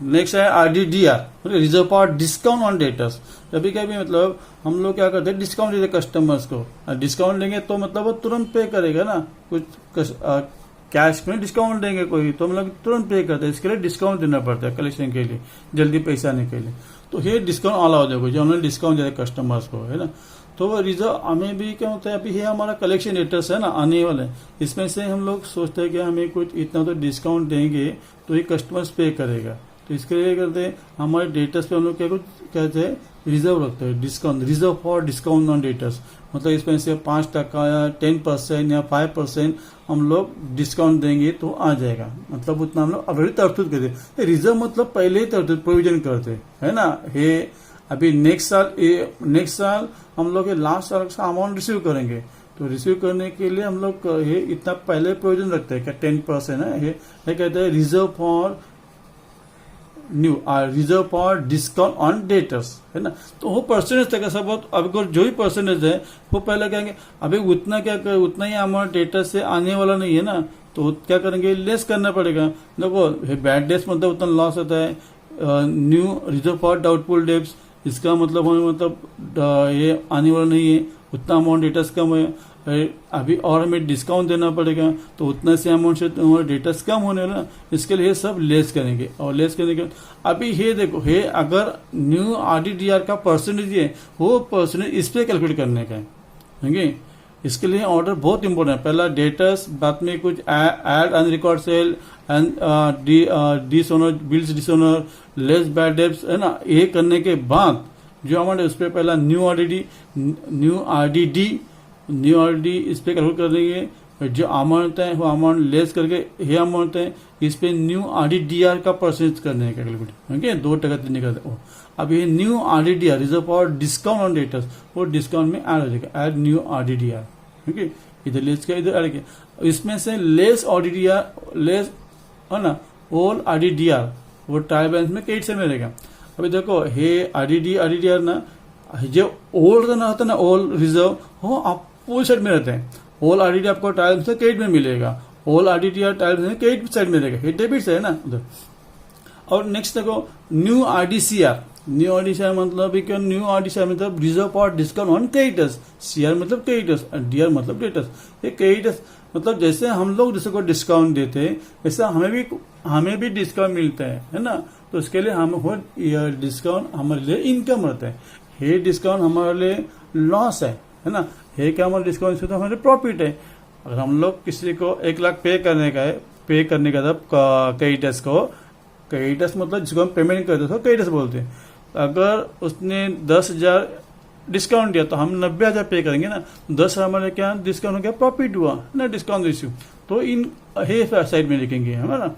नेक्स्ट है RDDR, reserve for discount on debtors. कभी कभी मतलब हम लोग क्या करते हैं डिस्काउंट देते कस्टमर्स को, डिस्काउंट लेंगे तो मतलब वो तुरंत पे करेगा ना, कुछ कैश में डिस्काउंट देंगे कोई तो मतलब तुरंत पे करते हैं, इसके लिए डिस्काउंट देना पड़ता है कलेक्शन के लिए, जल्दी पैसा आने के लिए, तो ये डिस्काउंट ऑल हो जाएगा जो हमने डिस्काउंट दिया कस्टमर्स को है ना। तो वो रिजर्व हमें भी क्या होता है, अभी ये हमारा कलेक्शन डेटर्स है ना आने वाले, इसमें से हम लोग सोचते हैं कि हमें कुछ इतना तो डिस्काउंट देंगे तो ये कस्टमर्स पे करेगा, तो इसके लिए करते हैं हमारे डेटर्स पे हम लोग क्या कुछ कहते हैं रिजर्व रखते हैं, discount, reserve for discount on debtors, मतलब इसमें से 5% या 10% या 5% हम लोग डिस्काउंट देंगे तो आ जाएगा, मतलब उतना हम लोग ऑलरेडी तरतूत करते। रिजर्व मतलब पहले ही तरतूत प्रोविजन करते है ना। ये अभी नेक्स्ट साल हम लोग लास्ट साल का अमाउंट रिसीव करेंगे, तो रिसीव करने के लिए हम लोग ये इतना पहले प्रोविजन रखते हैं, क्या 10% है, ये कहते हैं reserve for new reserve for discount on debtors है ना। तो वो परसेंटेज तक सब, अब जो भी परसेंटेज है वो पहले कहेंगे अभी उतना उतना ही अमाउंट डेटर से आने वाला नहीं है ना, तो क्या करेंगे लेस करना पड़ेगा। देखो बैड डेट्स मतलब उतना लॉस होता है, new reserve for doubtful debts इसका मतलब हमें मतलब ये आने वाला नहीं है, उतना अमाउंट डेटर्स कम है, अभी और हमें डिस्काउंट देना पड़ेगा, तो उतना से अमाउंट से हमारे डेटर्स कम होने वाला, इसके लिए सब लेस करेंगे। और लेस करने के अभी ये देखो, ये अगर न्यू आरडीडीआर का परसेंटेज है, वो परसेंटेज इस पे कैलकुलेट करने का है, ठीक है। इसके लिए ऑर्डर बहुत इंपॉर्टेंट है। पहला डेटर्स, बाद में कुछ add unrecorded sale and dishonour bills, dishonour, less bad debts, है ना। ये करने के बाद जो अमाउंट है उस पर पहला न्यू आरडीडी इस पे कैलकुलेट कर देंगे। जो अमाउंट है वो अमाउंट लेस करके ये अमाउंट है, इस पे न्यू आरडीडीआर का परसेंटेज करने का कैलकुलेट, ठीक है। 2% निकलता। अब ये new RDDR reserve for discount on debtors, वो डिस्काउंट में ऐड हो जाएगा, ऐड न्यू आरडीडीआर, ठीक है। इधर लेस का इधर ऐड किया, इसमें से लेस आरडीडीआर, लेस है ना, ओल आरडीडीआर वो ट्रायल बैलेंस में क्रेडिट साइड में रहेगा। अभी देखो हे आरडीडीआर ना, जो ओल्ड ना होता है ना, ओल्ड रिजर्व, वो अपोजिट साइड में रहते हैं। ओल्ड आरडीडी आपको ट्रायल बैलेंस में क्रेडिट में मिलेगा, ओल्ड आरडीडीआर ट्रायल बैलेंस में क्रेडिट साइड में रहेगा, ये डेबिट है ना उधर। और नेक्स्ट देखो न्यू आरडीसीआर, न्यू आरडीसीआर मतलब क्या, न्यू आरडीसीआर मतलब reserve for discount on creditors, CR मतलब क्रेडिटर्स, डीआर मतलब डेटर्स। ये क्रेडिटर्स मतलब जैसे हम लोग दूसरे को डिस्काउंट देते हैं, वैसे हमें भी डिस्काउंट मिलता है ना। तो इसके लिए हम डिस्काउंट हमारे लिए इनकम रहता है, ये डिस्काउंट हमारे लिए लॉस है ना। ये क्या हमारा डिस्काउंट से तो हमारे प्रॉफिट है। अगर हम लोग किसी को 1 लाख पे करने का तब क्रेडिटर्स को, क्रेडिटर्स मतलब जिसको हम पेमेंट करते हैं क्रेडिटर्स बोलते हैं। अगर उसने 10,000 डिस्काउंट दिया तो हम 90,000 पे करेंगे ना, 10,000 हमारे क्या डिस्काउंट हो गया, प्रॉफिट हुआ ना, डिस्काउंट इश्यू। तो इन हे साइड में लिखेंगे है ना।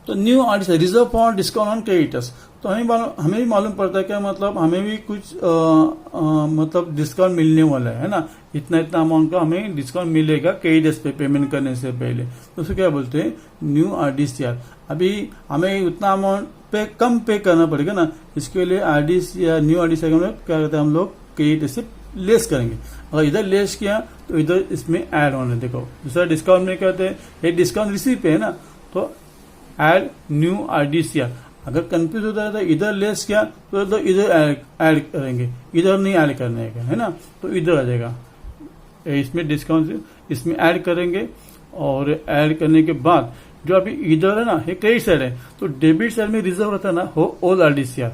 तो new RDC reserve for discount on creditors, तो हमें भी मालूम पड़ता है क्या, मतलब हमें भी कुछ मतलब डिस्काउंट मिलने वाला है ना, इतना अमाउंट का हमें डिस्काउंट मिलेगा क्रेडिटर्स पे पेमेंट करने से पहले। तो उसे क्या बोलते हैं, न्यू आरडीसीआर। अभी हमें उतना अमाउंट पे कम पे करना पड़ेगा ना, इसके लिए आरडीसीआर, न्यू आरडीसीआर में क्या करते हैं हम लोग, क्रेडिट से लेस करेंगे। अगर इधर लेस किया तो इधर इसमें ऐड होने, देखो दूसरा डिस्काउंट में कहते हैं ये डिस्काउंट रिसीव पे है ना, तो ऐड न्यू आरडीसीआर। अगर कंफ्यूज होता है तो इधर लेस किया तो इधर ऐड करेंगे, इधर नहीं ऐड करने का है ना, तो इधर आ जाएगा। इसमें डिस्काउंट इसमें ऐड करेंगे, और ऐड करने के बाद जो अभी इधर है ना, ये क्रेडिट साइड है, तो डेबिट साइड में रिजर्व रहता है ना, हो ओल आरडीसीआर।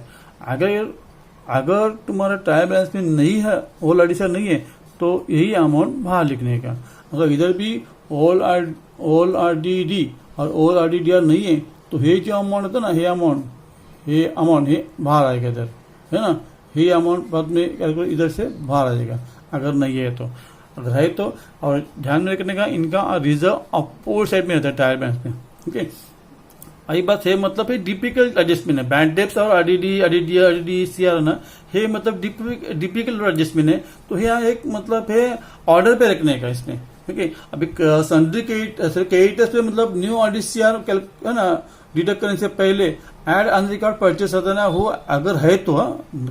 अगर तुम्हारा ट्रायल बैलेंस में नहीं है, ओल आरडीसीआर नहीं है, तो यही अमाउंट बाहर लिखने का। अगर इधर भी ओल आरडीडी और ओल आरडीडीआर नहीं है, तो ये जो अमाउंट होता है ना, ये अमाउंट बाहर आएगा इधर, है ना। ये अमाउंट बाद में इधर से बाहर आ जाएगा अगर नहीं है तो। अगर है तो, और ध्यान में रखने का, इनका रिजर्व अपोजिट साइड में रहता है ट्रायल बैलेंस में, ठीक है। आई बात है, मतलब ये डिफिकल्ट एडजस्टमेंट है। बैड डेब्ट्स और आरडीडीसीआर ना, ये मतलब डिफिकल्ट एडजस्टमेंट है। तो यहाँ एक मतलब है ऑर्डर पे रखने का इसमें, ठीक है। अभी सन्ड्री क्रेडिटर्स पे मतलब न्यू आरडीसीआर है ना, डिडक्ट करने से पहले ऐड अनरिकॉर्ड परचेस होता है ना, वो अगर है तो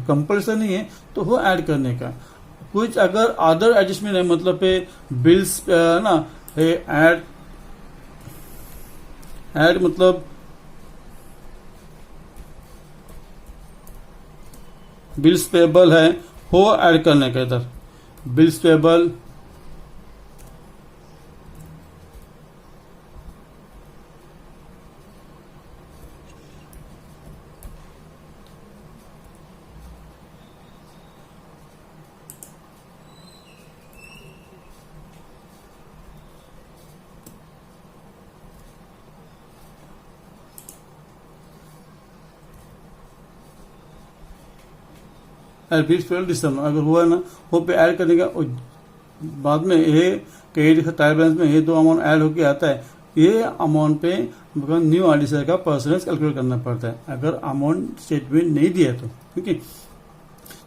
कंपल्सरी नहीं है तो वो ऐड करने का। कुछ अगर अदर एडजस्टमेंट है, मतलब पे बिल्स ना, ऐड मतलब बिल्स पेबल है, वो ऐड करने का। इधर बिल्स पेबल, अगर हुआ ना, वो पे ऐड करने का। बाद में ये क्रेडिट ट्रायल बैलेंस में ये दो अमाउंट ऐड होके आता है, ये अमाउंट पे न्यू आरडीसीआर का परसेंटेज कैलकुलेट करना पड़ता है, अगर अमाउंट स्टेटमेंट नहीं दिया तो, ठीक है।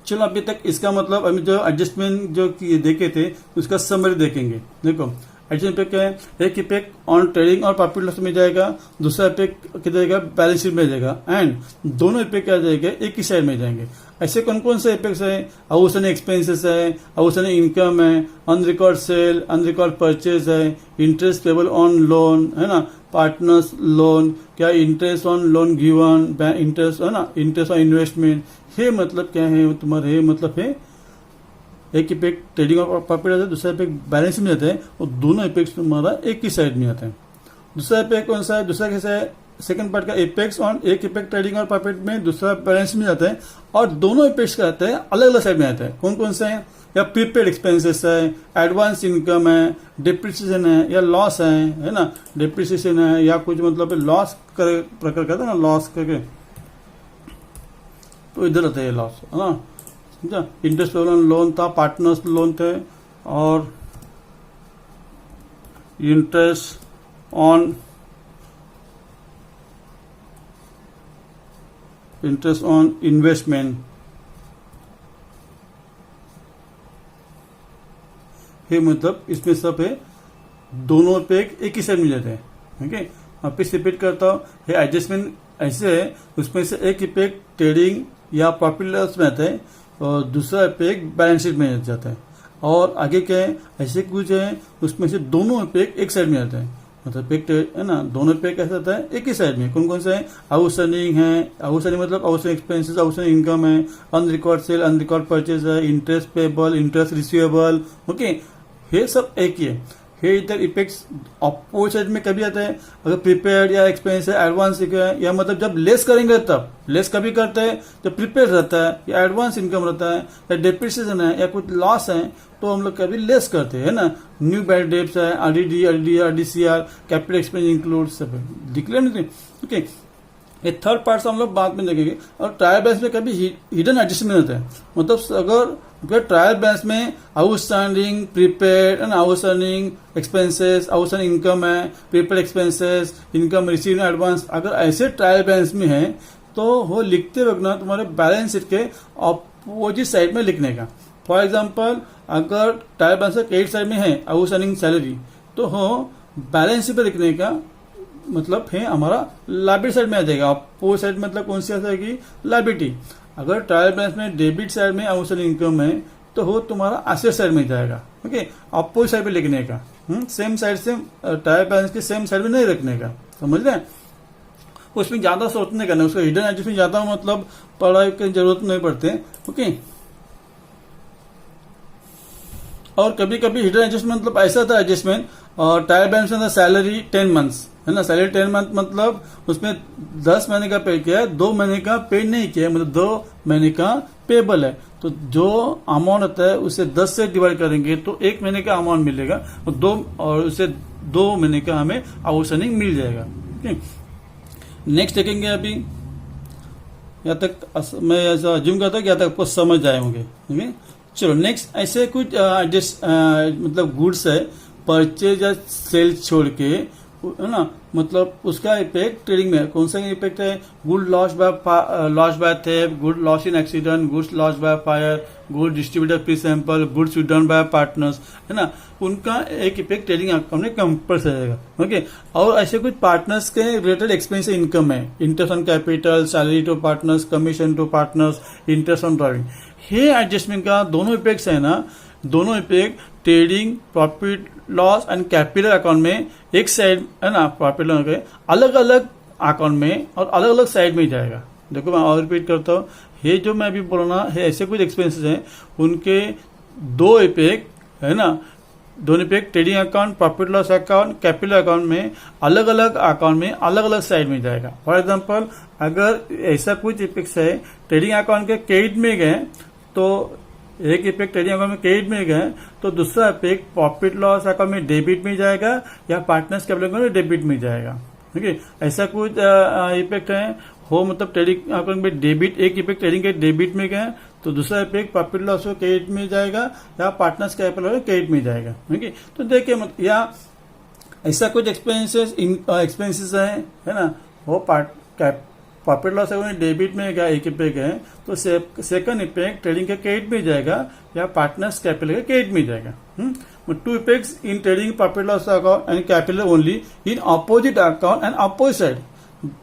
चलो अभी तक इसका मतलब अभी जो एडजस्टमेंट जो देखे थे उसका समरी देखेंगे। देखो एडजस्टमेंट पे क्या है, एक इफेक्ट ऑन ट्रेडिंग और प्रॉफिट लॉस में जाएगा, दूसरा इफेक्ट किधर जाएगा, बैलेंस शीट में जाएगा, एंड दोनों इफेक्ट क्या जाएगा, एक ही साइड में जाएंगे। ऐसे कौन कौन से इफेक्ट्स है, आउटस्टैंडिंग एक्सपेंसेस है, आउटस्टैंडिंग इनकम है, अनरिकॉर्ड सेल, अनरिकॉर्ड परचेज है, इंटरेस्ट पेबल ऑन लोन है ना, पार्टनर्स लोन, क्या interest on loan given, interest है ना, इंटरेस्ट ऑन इन्वेस्टमेंट। ये मतलब क्या है तुम्हारे, ये मतलब है एक इफेक्ट ट्रेडिंग और प्रॉफिट आता है, दूसरा इफेक्ट बैलेंस में जाता है, और दोनों इफेक्ट्स तुम्हारा एक ही साइड में आते हैं। दूसरा इफेक्ट कौन सा है, दूसरा कैसा है, सेकंड पार्ट का इफेक्ट्स ऑन, एक इफेक्ट ट्रेडिंग और प्रॉफिट में, दूसरा बैलेंस में जाता है, और दोनों इफेक्ट्स का आते हैं अलग अलग साइड में आते हैं। कौन कौन से हैं, या प्रीपेड एक्सपेंसेस है, एडवांस इनकम है, डिप्रिसिएशन है, या लॉस है ना, डिप्रिसिएशन है या कुछ मतलब लॉस कर प्रकार कहते हैं ना, लॉस करके, तो इधर आता है लॉस, है ना, समझा। इंटरेस्ट लोन था, पार्टनर्स लोन थे, और इंटरेस्ट ऑन इन्वेस्टमेंट, ये मतलब इसमें सब है, दोनों पे एक ही साइड मिल जाते हैं। ठीक है, वापिस रिपीट करता हूँ, ये एडजस्टमेंट ऐसे है, उसमें से एक इफेक्ट ट्रेडिंग या प्रॉफिट लॉस में आता है, और दूसरा इफेक्ट बैलेंस शीट में जाता है, और आगे क्या है, ऐसे कुछ है उसमें से दोनों इफेक्ट एक साइड में आते हैं, मतलब इफेक्ट है ना, दोनों इफेक्ट कैसा आता है, एक ही साइड में। कौन कौन से है, आउटस्टैंडिंग है, आउटस्टैंडिंग मतलब आउटस्टैंडिंग एक्सपेंसेस, आउटस्टैंडिंग इनकम है, अनरिकॉर्ड सेल, अनरिकॉर्ड परचेज है, interest payable, interest receivable, okay, ये सब एक ही है। ये इधर इफेक्ट्स अपोजिट साइड में कभी आता है, अगर प्रीपेड या एक्सपेंस है, एडवांस है, या मतलब जब लेस करेंगे तब, लेस कभी करते हैं जब प्रीपेड रहता है या एडवांस इनकम रहता है या डिप्रिसिएशन है या कुछ लॉस है, तो हम लोग कभी लेस करते हैं ना। न्यू बैड डेब्ट्स है, आरडीडी, आरडीसीआर, कैपिटल एक्सपेंस इंक्लूड, सब डिक्लेयर नहीं। ओके, ये थर्ड पार्ट हम लोग बाद में देखेंगे। और ट्रायल बैलेंस में कभी हिडन एडजस्टमेंट होता है, मतलब अगर ट्रायल बैलेंस में outstanding prepaid and outstanding expenses, outstanding income है, prepaid expenses, income receive advance, अगर ऐसे ट्रायल बैलेंस में है तो वो लिखते वक्त ना तुम्हारे बैलेंस शीट के अपोजिट साइड में लिखने का। फॉर एग्जाम्पल, अगर ट्रायल बैलेंस क्रेडिट साइड में है आउटस्टैंडिंग सैलरी, तो हो बैलेंस शीट पे लिखने का मतलब है हमारा लाइबिलिटी साइड में आ जाएगा। अपोजिट साइड मतलब कौन सी आ जाएगी, लाइबिलिटी। अगर ट्रायल बैलेंस में डेबिट साइड में आउटस्टैंडिंग इनकम है तो वो तुम्हारा एसेट साइड में जाएगा। ओके, अपोजिट साइड पे लिखने का, सेम साइड से ट्रायल बैलेंस के सेम साइड में नहीं रखने का, समझ रहे हैं। उसमें ज्यादा सोचने का नहीं, उसका हिडन एडजस्टमेंट ज्यादा मतलब पढ़ाई की जरूरत नहीं पड़ते। ओके, और कभी कभी हिडन एडजस्टमेंट मतलब ऐसा था एडजस्टमेंट, और ट्रायल बैलेंस में सैलरी 10 मंथ्स है ना, सैलरी 10 मंथ मतलब उसमें 10 महीने का पे किया है, 2 महीने का पे नहीं किया, मतलब 2 महीने का पेबल है। तो जो अमाउंट होता है उसे 10 से डिवाइड करेंगे तो 1 महीने का अमाउंट मिलेगा, और उसे 2 महीने का हमें आउटस्टैंडिंग मिल जाएगा। नेक्स्ट देखेंगे। अभी यहाँ तक मैं ऐसा अज्यूम करता हूँ कि यहाँ तक आपको समझ आए होंगे। चलो नेक्स्ट, ऐसे कुछ मतलब गुड्स है परचेज या सेल छोड़ के, है ना, मतलब उसका इफेक्ट ट्रेडिंग में कौन सा इफेक्ट है, good loss by theft, good loss in accident, goods loss by fire, good distributor pre sample, goods return by partners, है ना, उनका एक इफेक्ट ट्रेडिंग अकाउंट में कंपल्सरी रहेगा। ओके, और ऐसे कुछ पार्टनर्स के रिलेटेड एक्सपेंस इनकम है, interest on capital, salary to partners, commission to partners, interest on driving, ये एडजस्टमेंट का दोनों इफेक्ट्स है ना, दोनों effect trading, profit loss and capital account में एक साइड है ना, प्रॉफिट लॉस के अलग अलग अकाउंट में और अलग अलग साइड में जाएगा। देखो मैं और रिपीट करता हूँ, ये जो मैं अभी बोल रहा हूँ ऐसे कुछ एक्सपेंसेस हैं, उनके दो इफेक्ट है ना, दोनों effect trading account, profit loss account, capital account में अलग अलग अकाउंट में अलग अलग साइड में जाएगा। फॉर एग्जाम्पल, अगर ऐसा कुछ इफेक्ट है ट्रेडिंग अकाउंट के क्रेडिट में गए तो एक इफेक्ट ट्रेडिंग अकाउंट में क्रेडिट में गए तो दूसरा इफेक्ट प्रॉफिट लॉस अकाउंट में डेबिट में जाएगा या पार्टनर्स कैपिटल अकाउंट में डेबिट में जाएगा। ठीक है, ऐसा कुछ इफेक्ट है हो, मतलब ट्रेडिंग अकाउंट में डेबिट, एक इफेक्ट ट्रेडिंग के डेबिट में गए तो दूसरा इफेक्ट प्रॉफिट लॉस क्रेडिट में जाएगा या पार्टनर्स कैपिटल क्रेडिट में जाएगा। ठीक है, तो देखिए या ऐसा कुछ एक्सपेंसेस है ना, वो प्रॉफिट लॉस अकाउंट डेबिट में गया एक इफेक्ट है तो सेकंड इफेक्ट ट्रेडिंग के क्रेडिट में जाएगा या पार्टनर्स कैपिटल के क्रेडिट में जाएगा। Two effects in trading profit loss account and capital only in opposite account and opposite side,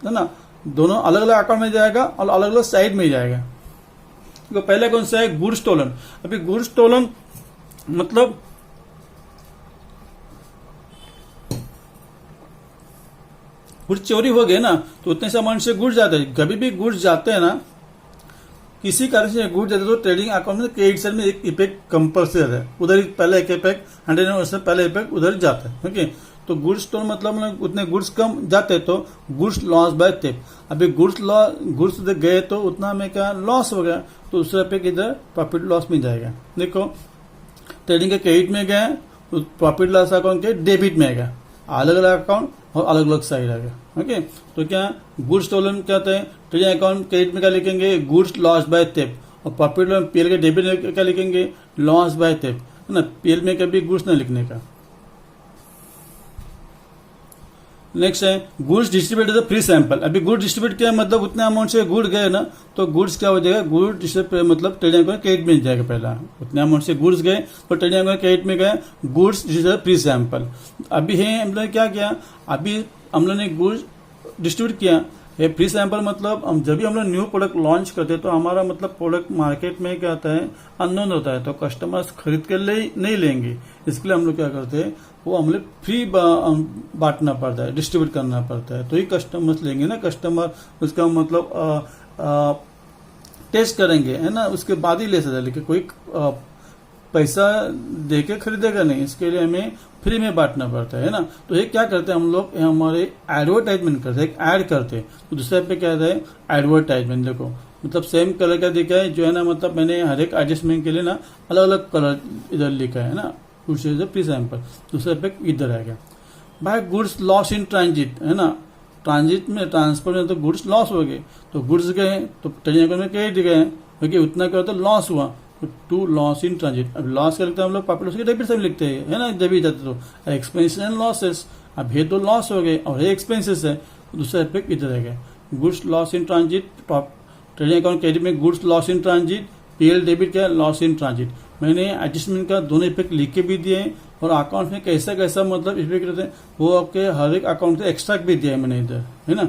है ना, दोनों अलग अलग अकाउंट में जाएगा और अलग अलग साइड में जाएगा। तो पहले कौन सा है, गुड्स स्टोलन। अभी गुड्स स्टोलन मतलब गुड्स चोरी हो गए ना, तो उतने सामान से गुड्स जाते हैं। कभी भी गुड्स जाते हैं ना, किसी कारण से गुड्स जाते तो ट्रेडिंग अकाउंट में क्रेडिट साइड में एक इफेक्ट कंपल्सरी है, उधर ही पहले एक इफेक्ट 100% पहले इफेक्ट उधर जाता है। ओके, तो गुड्स तो मतलब उतने गुड्स कम जाते तो गुड्स लॉस बाय थे। अभी गुड्स गए तो उतना में क्या लॉस हो गया, तो दूसरा इफेक्ट इधर प्रॉफिट लॉस में जाएगा। देखो ट्रेडिंग के क्रेडिट में गए तो प्रॉफिट लॉस अकाउंट के डेबिट में गया, अलग अलग अकाउंट और अलग अलग साइड आ गया। ओके, तो क्या गुड्स स्टोलन क्या होता है, ट्रेडिंग अकाउंट क्रेडिट में क्या लिखेंगे गुड्स लॉस बाय थेफ्ट, और प्रॉफिट लोन पीएल के डेबिट में क्या लिखेंगे लॉस बाय थेफ्ट, है ना। पीएल में कभी गुड्स नहीं लिखने का। नेक्स्ट है गुड्स डिस्ट्रीब्यूट फ्री सैंपल। अभी गुड्स डिस्ट्रीब्यूट किया मतलब उतने अमाउंट से गुड गए ना, तो गुड्स क्या हो जाएगा गुड डिस्ट्रीब्यूट मतलब ट्रेडिंग अकाउंट क्रेडिट में जाएगा। पहला उतने अमाउंट से गुड्स गए तो ट्रेडिंग अकाउंट क्रेडिट में गए, गुड्स डिस्ट्रीब्यूट फ्री सैंपल। अभी है हम लोग क्या किया, अभी हम लोग ने गुड्स डिस्ट्रीब्यूट किया, ये फ्री सैंपल मतलब हम जब भी हम लोग न्यू प्रोडक्ट लॉन्च करते हैं तो हमारा मतलब प्रोडक्ट मार्केट में क्या आता है अननोन होता है, तो कस्टमर्स खरीद कर नहीं लेंगे, इसके लिए हम लोग क्या करते हैं वो हम लोग फ्री बांटना पड़ता है, डिस्ट्रीब्यूट करना पड़ता है, तो ही कस्टमर्स लेंगे ना। कस्टमर उसका मतलब टेस्ट करेंगे है ना, उसके बाद ही ले सकते हैं, लेकिन कोई पैसा देके खरीदेगा नहीं, इसके लिए हमें फ्री में बांटना पड़ता है ना। तो ये क्या करते हैं हम लोग हमारे एडवर्टाइजमेंट करते हैं, एक ऐड करते हैं, तो दूसरे पे क्या है एडवर्टाइजमेंट। देखो मतलब सेम कलर का दिखा है जो है ना, मतलब मैंने हर एक एडजस्टमेंट के लिए ना अलग अलग कलर इधर लिखा है ना, फ्री सैंपल। दूसरे पे इधर आएगा भाई गुड्स लॉस इन ट्रांजिट, है ना, ट्रांजिट में ट्रांसफर में तो गुड्स लॉस हो गए, तो गुड्स गए तो ट्रेडिंग अकाउंट में क्रेडिट गए, क्योंकि उतना क्या होता है लॉस हुआ, टू लॉस इन ट्रांजिट। अब लॉस क्या लिखते हैं हम लोग प्रॉफिट उसके डेबिट से लिखते हैं, है ना, जब भी जाते तो एक्सपेंसेस एंड लॉसेस। अब ये तो लॉस हो गए और ये एक्सपेंसेस है, दूसरा इफेक्ट इधर रहेगा goods loss in transit, trading account credit में goods loss in transit, PL debit क्या लॉस इन ट्रांजिट। मैंने एडजस्टमेंट का दोनों इफेक्ट लिख के भी दिए हैं, और अकाउंट में कैसा कैसा मतलब इफेक्ट रहते हैं वो आपके हर एक अकाउंट से एक्स्ट्रैक्ट भी दिया है मैंने इधर, है ना,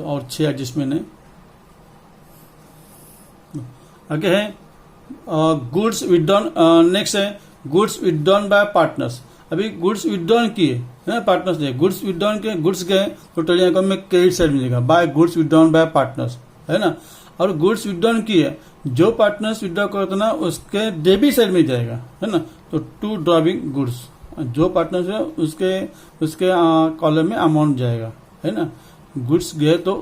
और 6 एडजस्टमेंट है। आगे है गुड्स विथड्रॉन, नेक्स्ट है गुड्स विथड्रॉन बाय पार्टनर्स। अभी गुड्स विथड्रॉन किए है पार्टनर्स ने, गुड्स विथड्रॉन के गुड्स गए तो ट्रेडिंग अकाउंट में क्रेडिट साइड मिलेगा by goods withdrawn by partners, है ना। और गुड्स विथड्रॉन किए जो पार्टनर्स विथड्रॉ करते ना उसके डेबिट साइड में जाएगा, है ना, तो टू ड्रॉविंग गुड्स जो पार्टनर्स है उसके कॉलम में अमाउंट जाएगा, है ना। गुड्स गए तो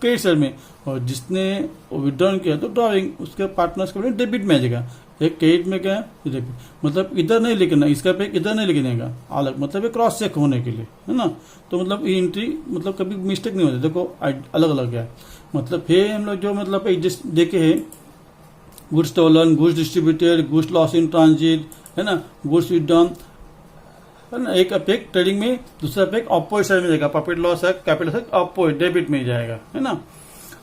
क्रेडिट साइड में, और जिसने विड्रॉन किया तो ड्रॉइंग उसके पार्टनर्स के डेबिट में आ जाएगा। एक क्रेडिट में क्या है डेबिट, मतलब इधर नहीं लिखना, इसका पे इधर नहीं लिखने का अलग, मतलब ये क्रॉस चेक होने के लिए, है ना। तो मतलब ये एंट्री मतलब कभी मिस्टेक नहीं होती, देखो अलग अलग है। मतलब ये हम लोग जो मतलब एडजस्ट देखे है goods stolen, goods distributed, goods loss in transit, है ना, गुड्स विथड्रॉन, है ना। एक अपेक्ट ट्रेडिंग में, दूसरा अपेक्ट अपोजिट साइड में जाएगा, प्रॉफिट लॉस है कैपिटल है अपोजिट डेबिट में जाएगा, है ना।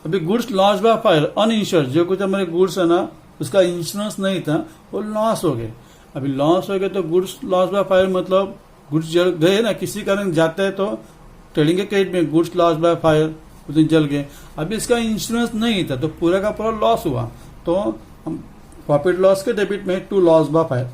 अभी goods loss by fire uninsured, जो कुछ हमारे गुड्स है ना उसका इंश्योरेंस नहीं था वो लॉस हो गए। अभी लॉस हो गए तो गुड्स लॉस बाय फायर मतलब गुड्स जल गए ना, किसी कारण जाते हैं तो ट्रेडिंग के क्रेडिट में गुड्स लॉस बाय फायर उस दिन जल गए। अभी इसका इंश्योरेंस नहीं था तो पूरा का पूरा लॉस हुआ, तो हम प्रॉफिट लॉस के डेबिट में टू लॉस बाय फायर,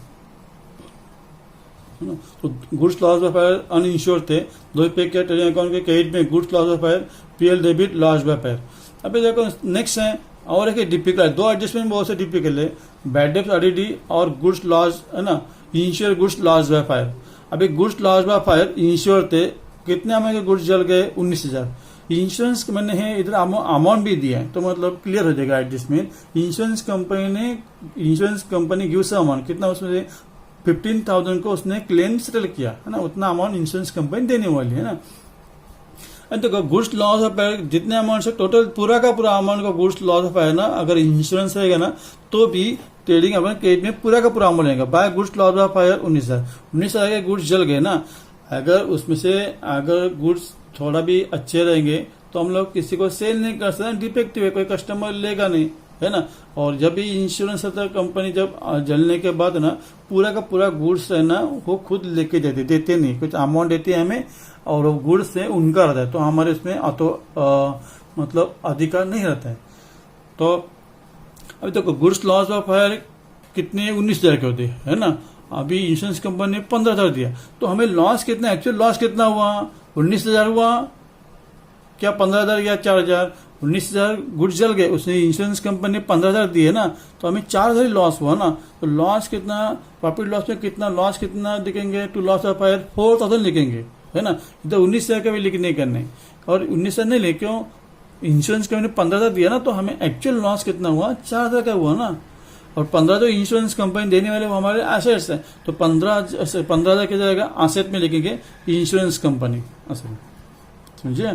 तो goods loss by fire uninsured थे, दो पे के ट्रेडिंग अकाउंट के क्रेडिट में goods loss by fire PL debit loss by fire. अभी देखो नेक्स्ट है और एक डिपिकल, दो एडजस्टमेंट बहुत से डिपिकल है, बैड डेब्ट ऑडिटी और गुड्स लॉस, है ना, insure goods loss by fire. अभी goods loss by fire insure थे, कितने हमारे गुड्स जल गए 19,000। इंश्योरेंस मैंने है इधर अमाउंट भी दिया है, तो मतलब क्लियर हो जाएगा adjustment. Insurance company give some amount, कितना उसमें 15,000 को उसने क्लेम सेटल किया, है ना, उतना अमाउंट इंश्योरेंस कंपनी देने वाली है ना। देखो गुड्स लॉस ऑफ फायर जितने अमाउंट से टोटल पूरा का पूरा अमाउंट का गुड्स लॉस ऑफ फायर ना, अगर इंश्योरेंस रहेगा ना तो भी ट्रेडिंग अपने क्रेडिट में पूरा का पूरा अमाउंट रहेगा by goods loss of fire 19,000 के गुड्स जल गए ना। अगर उसमें से अगर गुड्स थोड़ा भी अच्छे रहेंगे तो हम लोग किसी को सेल नहीं कर सकते, डिफेक्टिव है, कोई कस्टमर लेगा नहीं, है ना। और जब भी इंश्योरेंस होता है कंपनी जब जलने के बाद ना पूरा का पूरा गुड्स है ना वो खुद लेके देते नहीं, कुछ अमाउंट देते हैं हमें और वो गुड्स से उनका रहता है, तो हमारे उसमें मतलब अधिकार नहीं रहता है। तो अभी देखो गुड्स लॉस ऑफ फायर कितने 19,000 के होते है ना, अभी इंश्योरेंस कंपनी ने 15,000 दिया, तो हमें लॉस कितना, एक्चुअल लॉस कितना हुआ 19,000 हुआ क्या 15,000 या 4,000, 19,000 गुड्स जल गए, उसने इंश्योरेंस कंपनी ने 15,000 दिए ना, तो हमें 4,000 लॉस हुआ ना। तो लॉस कितना, प्रॉफिट लॉस में कितना लॉस कितना लिखेंगे, टू लॉस ऑफ फायर 4,000 लिखेंगे, है ना। इधर 19,000 का भी लिखने करने, और 19,000 नहीं ले, क्यों, इंश्योरेंस कंपनी ने 15,000 दिया ना, तो हमें एक्चुअल लॉस कितना हुआ, 4,000 का हुआ ना। और 15 जो इंश्योरेंस कंपनी देने वाले वो हमारे एसेट्स हैं, तो 15,000 क्या जाएगा, एसेट में लिखेंगे इंश्योरेंस कंपनी, समझिए।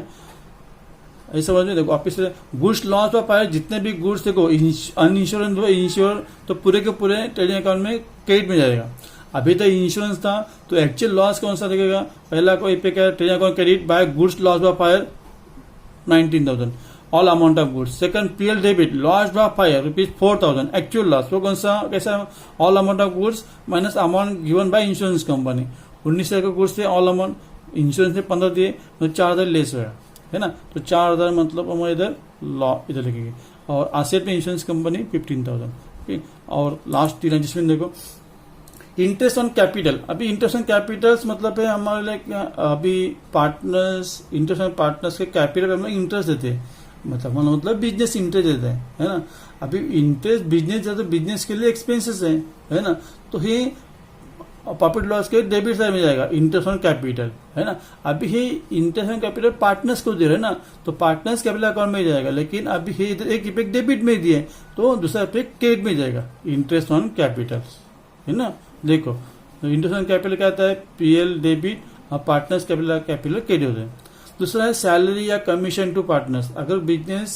ऐसे समझ में देखो, office goods loss of fire, जितने भी गुड्स देखो अनइंश्योरेंस इंश्योर, तो पूरे के पूरे ट्रेडिंग अकाउंट में क्रेडिट में जाएगा। अभी तक इंश्योरेंस था, तो एक्चुअल लॉस कौन सा लगेगा, पहला कोई पे क्या, trading account credit by goods loss of fire 19,000 all amount of goods. Second PL debit loss by fire ₹4,000 actual loss, वो कौन सा कैसा, all amount of goods minus amount given by insurance company. 19,000 के गुड्स थे, all amount insurance ने 15 दिए, तो 4,000 less हुआ, है ना। तो 4,000 मतलब हमारे इधर लॉ इधर लिखेंगे, और एसेट में इंश्योरेंस कंपनी 15,000, ठीक। और लास्ट 3 एडजस्टमेंट देखो, इंटरेस्ट ऑन कैपिटल। अभी इंटरेस्ट ऑन कैपिटल्स मतलब है हमारे लिए अभी पार्टनर्स, इंटरेस्ट ऑन पार्टनर्स के कैपिटल हम लोग इंटरेस्ट देते हैं, मतलब बिजनेस इंटरेस्ट देते हैं, है ना। अभी इंटरेस्ट बिजनेस है, तो बिजनेस के लिए एक्सपेंसेस है ना। तो ये प्रॉफिट लॉस के डेबिट साइड में जाएगा इंटरेस्ट ऑन कैपिटल, है ना। अभी ये इंटरेस्ट ऑन कैपिटल पार्टनर्स को दे रहे हैं ना, तो पार्टनर्स कैपिटल अकाउंट में जाएगा। लेकिन अभी ये इधर एक इफेक्ट डेबिट में दिए, तो दूसरा इफेक्ट क्रेडिट में जाएगा, इंटरेस्ट ऑन कैपिटल, है ना। देखो, तो इंटरेस्ट ऑन कैपिटल क्या आता है, पीएल डेबिट, और पार्टनर्स कैपिटल क्रेडिट होते हैं। दूसरा है सैलरी या कमीशन टू पार्टनर्स। अगर बिजनेस,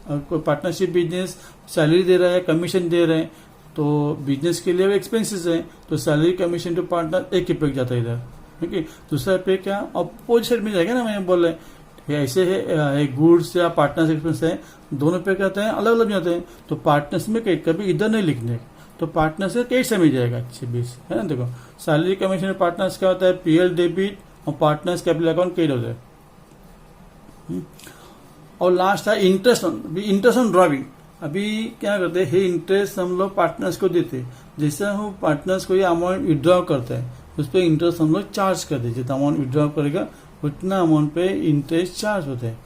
पार्टनरशिप बिजनेस सैलरी दे रहा है, कमीशन दे रहे हैं, तो बिजनेस के लिए एक्सपेंसेस है, तो सैलरी कमीशन टू पार्टनर एक इफेक्ट जाता है इधर, ठीक है। दूसरा इफेक्ट क्या, अपोजिट में जाएगा ना, मैं बोल रहे ऐसे है गुड्स या पार्टनर्स एक्सपेंस है, दोनों पे कहते हैं अलग अलग जाते हैं। तो पार्टनर्स में कभी इधर नहीं लिखने, तो पार्टनर से कैसे समझ जाएगा 26, है ना। देखो, सैलरी कमीशन पार्टनर्स क्या होता है, पीएल डेबिट, और पार्टनर्स कैपिटल अकाउंट क्रेडिट होता है। और लास्ट है इंटरेस्ट ऑन ड्रॉविंग। अभी क्या करते हैं, इंटरेस्ट हम लोग पार्टनर्स को देते हैं, जैसे हम पार्टनर्स को ये अमाउंट विड्रॉ करते हैं, उस पर इंटरेस्ट हम लोग चार्ज करते हैं। जितना अमाउंट विड्रॉ करेगा उतना अमाउंट पे इंटरेस्ट चार्ज होता है।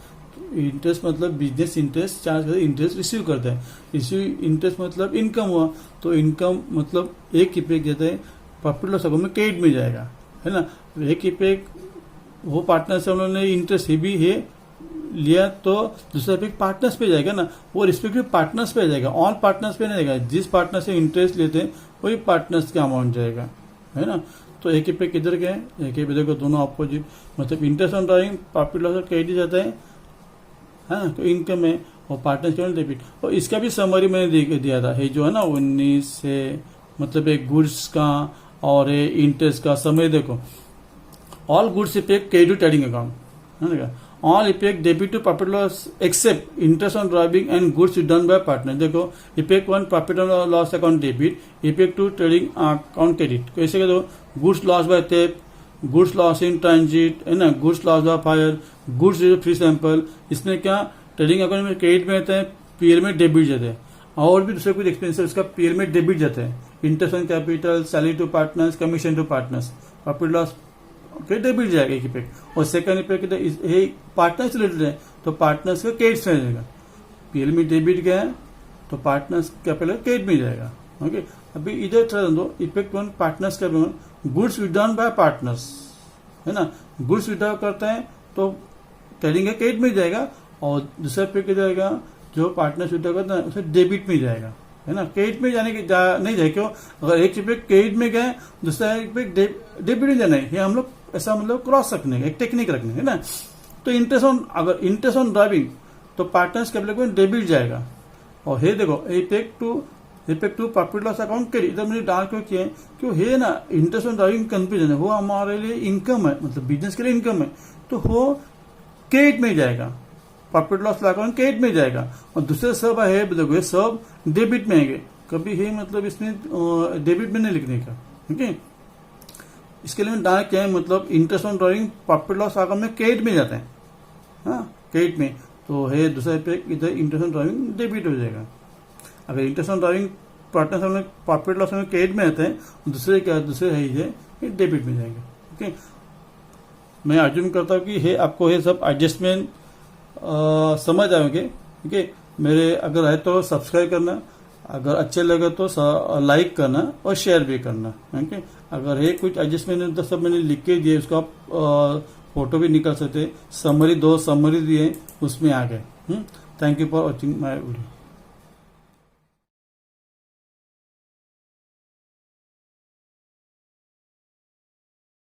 इंटरेस्ट मतलब बिजनेस इंटरेस्ट चार्ज करते, इंटरेस्ट रिसीव करता है। इंटरेस्ट मतलब इनकम हुआ, तो इनकम मतलब एक इफेक्ट देते हैं, प्रॉफिट लॉस अकाउंट में क्रेडिट में जाएगा, है ना। एक इफेक्ट वो पार्टनर से हम लोगों ने इंटरेस्ट ही भी है लिया, तो दूसरा इफेक्ट पार्टनर्स पे जाएगा ना, वो रिस्पेक्टिव पार्टनर्स पे जाएगा, ऑल पार्टनर्स पे नहीं जाएगा। जिस पार्टनर से इंटरेस्ट लेते हैं वही पार्टनर्स का अमाउंट जाएगा, है ना। तो एक इफेक्ट किधर गए, एक इफेक्ट देखो दोनों अपोजिट, मतलब interest on drawing profit loss credit जाता है, हाँ, तो इनकम में, और पार्टनर्स के डेबिट। और इसका भी समरी मैंने दिया था, ये जो है ना 19 से, मतलब एक गुड्स का और इंटरेस्ट का समरी देखो, all goods effect credit trading account, है ना। All effect debit to profit loss except interest on driving and goods done by partner. देखो, effect 1 profit loss account debit, effect 2 trading account credit. कैसे कर दो, goods loss by theft, goods loss in transit, है ना, goods loss by fire, goods free sample. इसमें क्या trading account में credit में रहता है, पीएल में डेबिट जाते हैं, और भी दूसरे कुछ एक्सपेंसिव उसका पीएल में डेबिट जाते हैं। Interest on capital, salary to partners, commission to partners, profit loss debit जाएगा एक इफेक्ट। और सेकंड इफेक्ट पार्टनर्स रिलेटेड है, तो पार्टनर्स का क्रेडिट में जाएगा। पीएल में डेबिट गया तो पार्टनर्स कैपिटल क्रेडिट में जाएगा, ओके। अभी इधर थोड़ा दो, इफेक्ट 1 पार्टनर्स का गुड्स विड्रॉन बाय पार्टनर्स, है ना। गुड्स विड्रॉ करते हैं तो ट्रेडिंग का क्रेडिट में जाएगा, और दूसरा इफेक्ट जाएगा जो पार्टनर्स विड्रॉ करता है उसे डेबिट में जाएगा, है ना। क्रेडिट में जाने की नहीं जाए, क्यों, अगर एक इफेक्ट क्रेडिट में गए, दूसरा इफेक्ट डेबिट में जाना है, ये हम लोग ऐसा मतलब क्रॉस रखने का एक टेक्निक रखने, है ना। तो इंटरेस्ट ऑन, अगर इंटरेस्ट ऑन ड्राइविंग, तो पार्टनर्स कैपिटल में डेबिट जाएगा। और ये देखो, effect to profit loss account credit, इधर मुझे डाल क्यों किया है, क्यों है ना, इंटरेस्ट ऑन ड्राइविंग कंफ्यूजन है, वो हमारे लिए इनकम है, मतलब बिजनेस के लिए इनकम है, तो वो क्रेडिट में जाएगा, प्रॉफिट लॉस अकाउंट क्रेडिट में जाएगा। और दूसरे सब है, देखो ये सब डेबिट में आएंगे, कभी है मतलब इसमें डेबिट में नहीं लिखने का, ठीक है। इसके लिए डायरेक्ट क्या है, मतलब interest on driving profit loss account में क्रेडिट में जाते हैं, हाँ, क्रेडिट में। तो है दूसरा इफेक्ट, इधर इंटरेस्ट ऑन ड्राइविंग डेबिट हो जाएगा। अगर इंटरेस्ट ऑन ड्राइविंग पार्टनर में प्रॉफिट लॉस में क्रेडिट में रहते हैं, दूसरे क्या, दूसरे है ये डेबिट में जाएंगे, ओके। मैं अर्जुन करता हूँ कि हे आपको ये सब एडजस्टमेंट समझ आएंगे, ठीक है। मेरे अगर आए तो सब्सक्राइब करना, अगर अच्छे लगे तो लाइक करना और शेयर भी करना। ओके, अगर है कुछ एडजस्टमेंट तो सब मैंने लिख के दिए, उसको आप फोटो भी निकाल सकते। समरी 2 समरी दिए उसमें आ गए। Thank you for watching my video.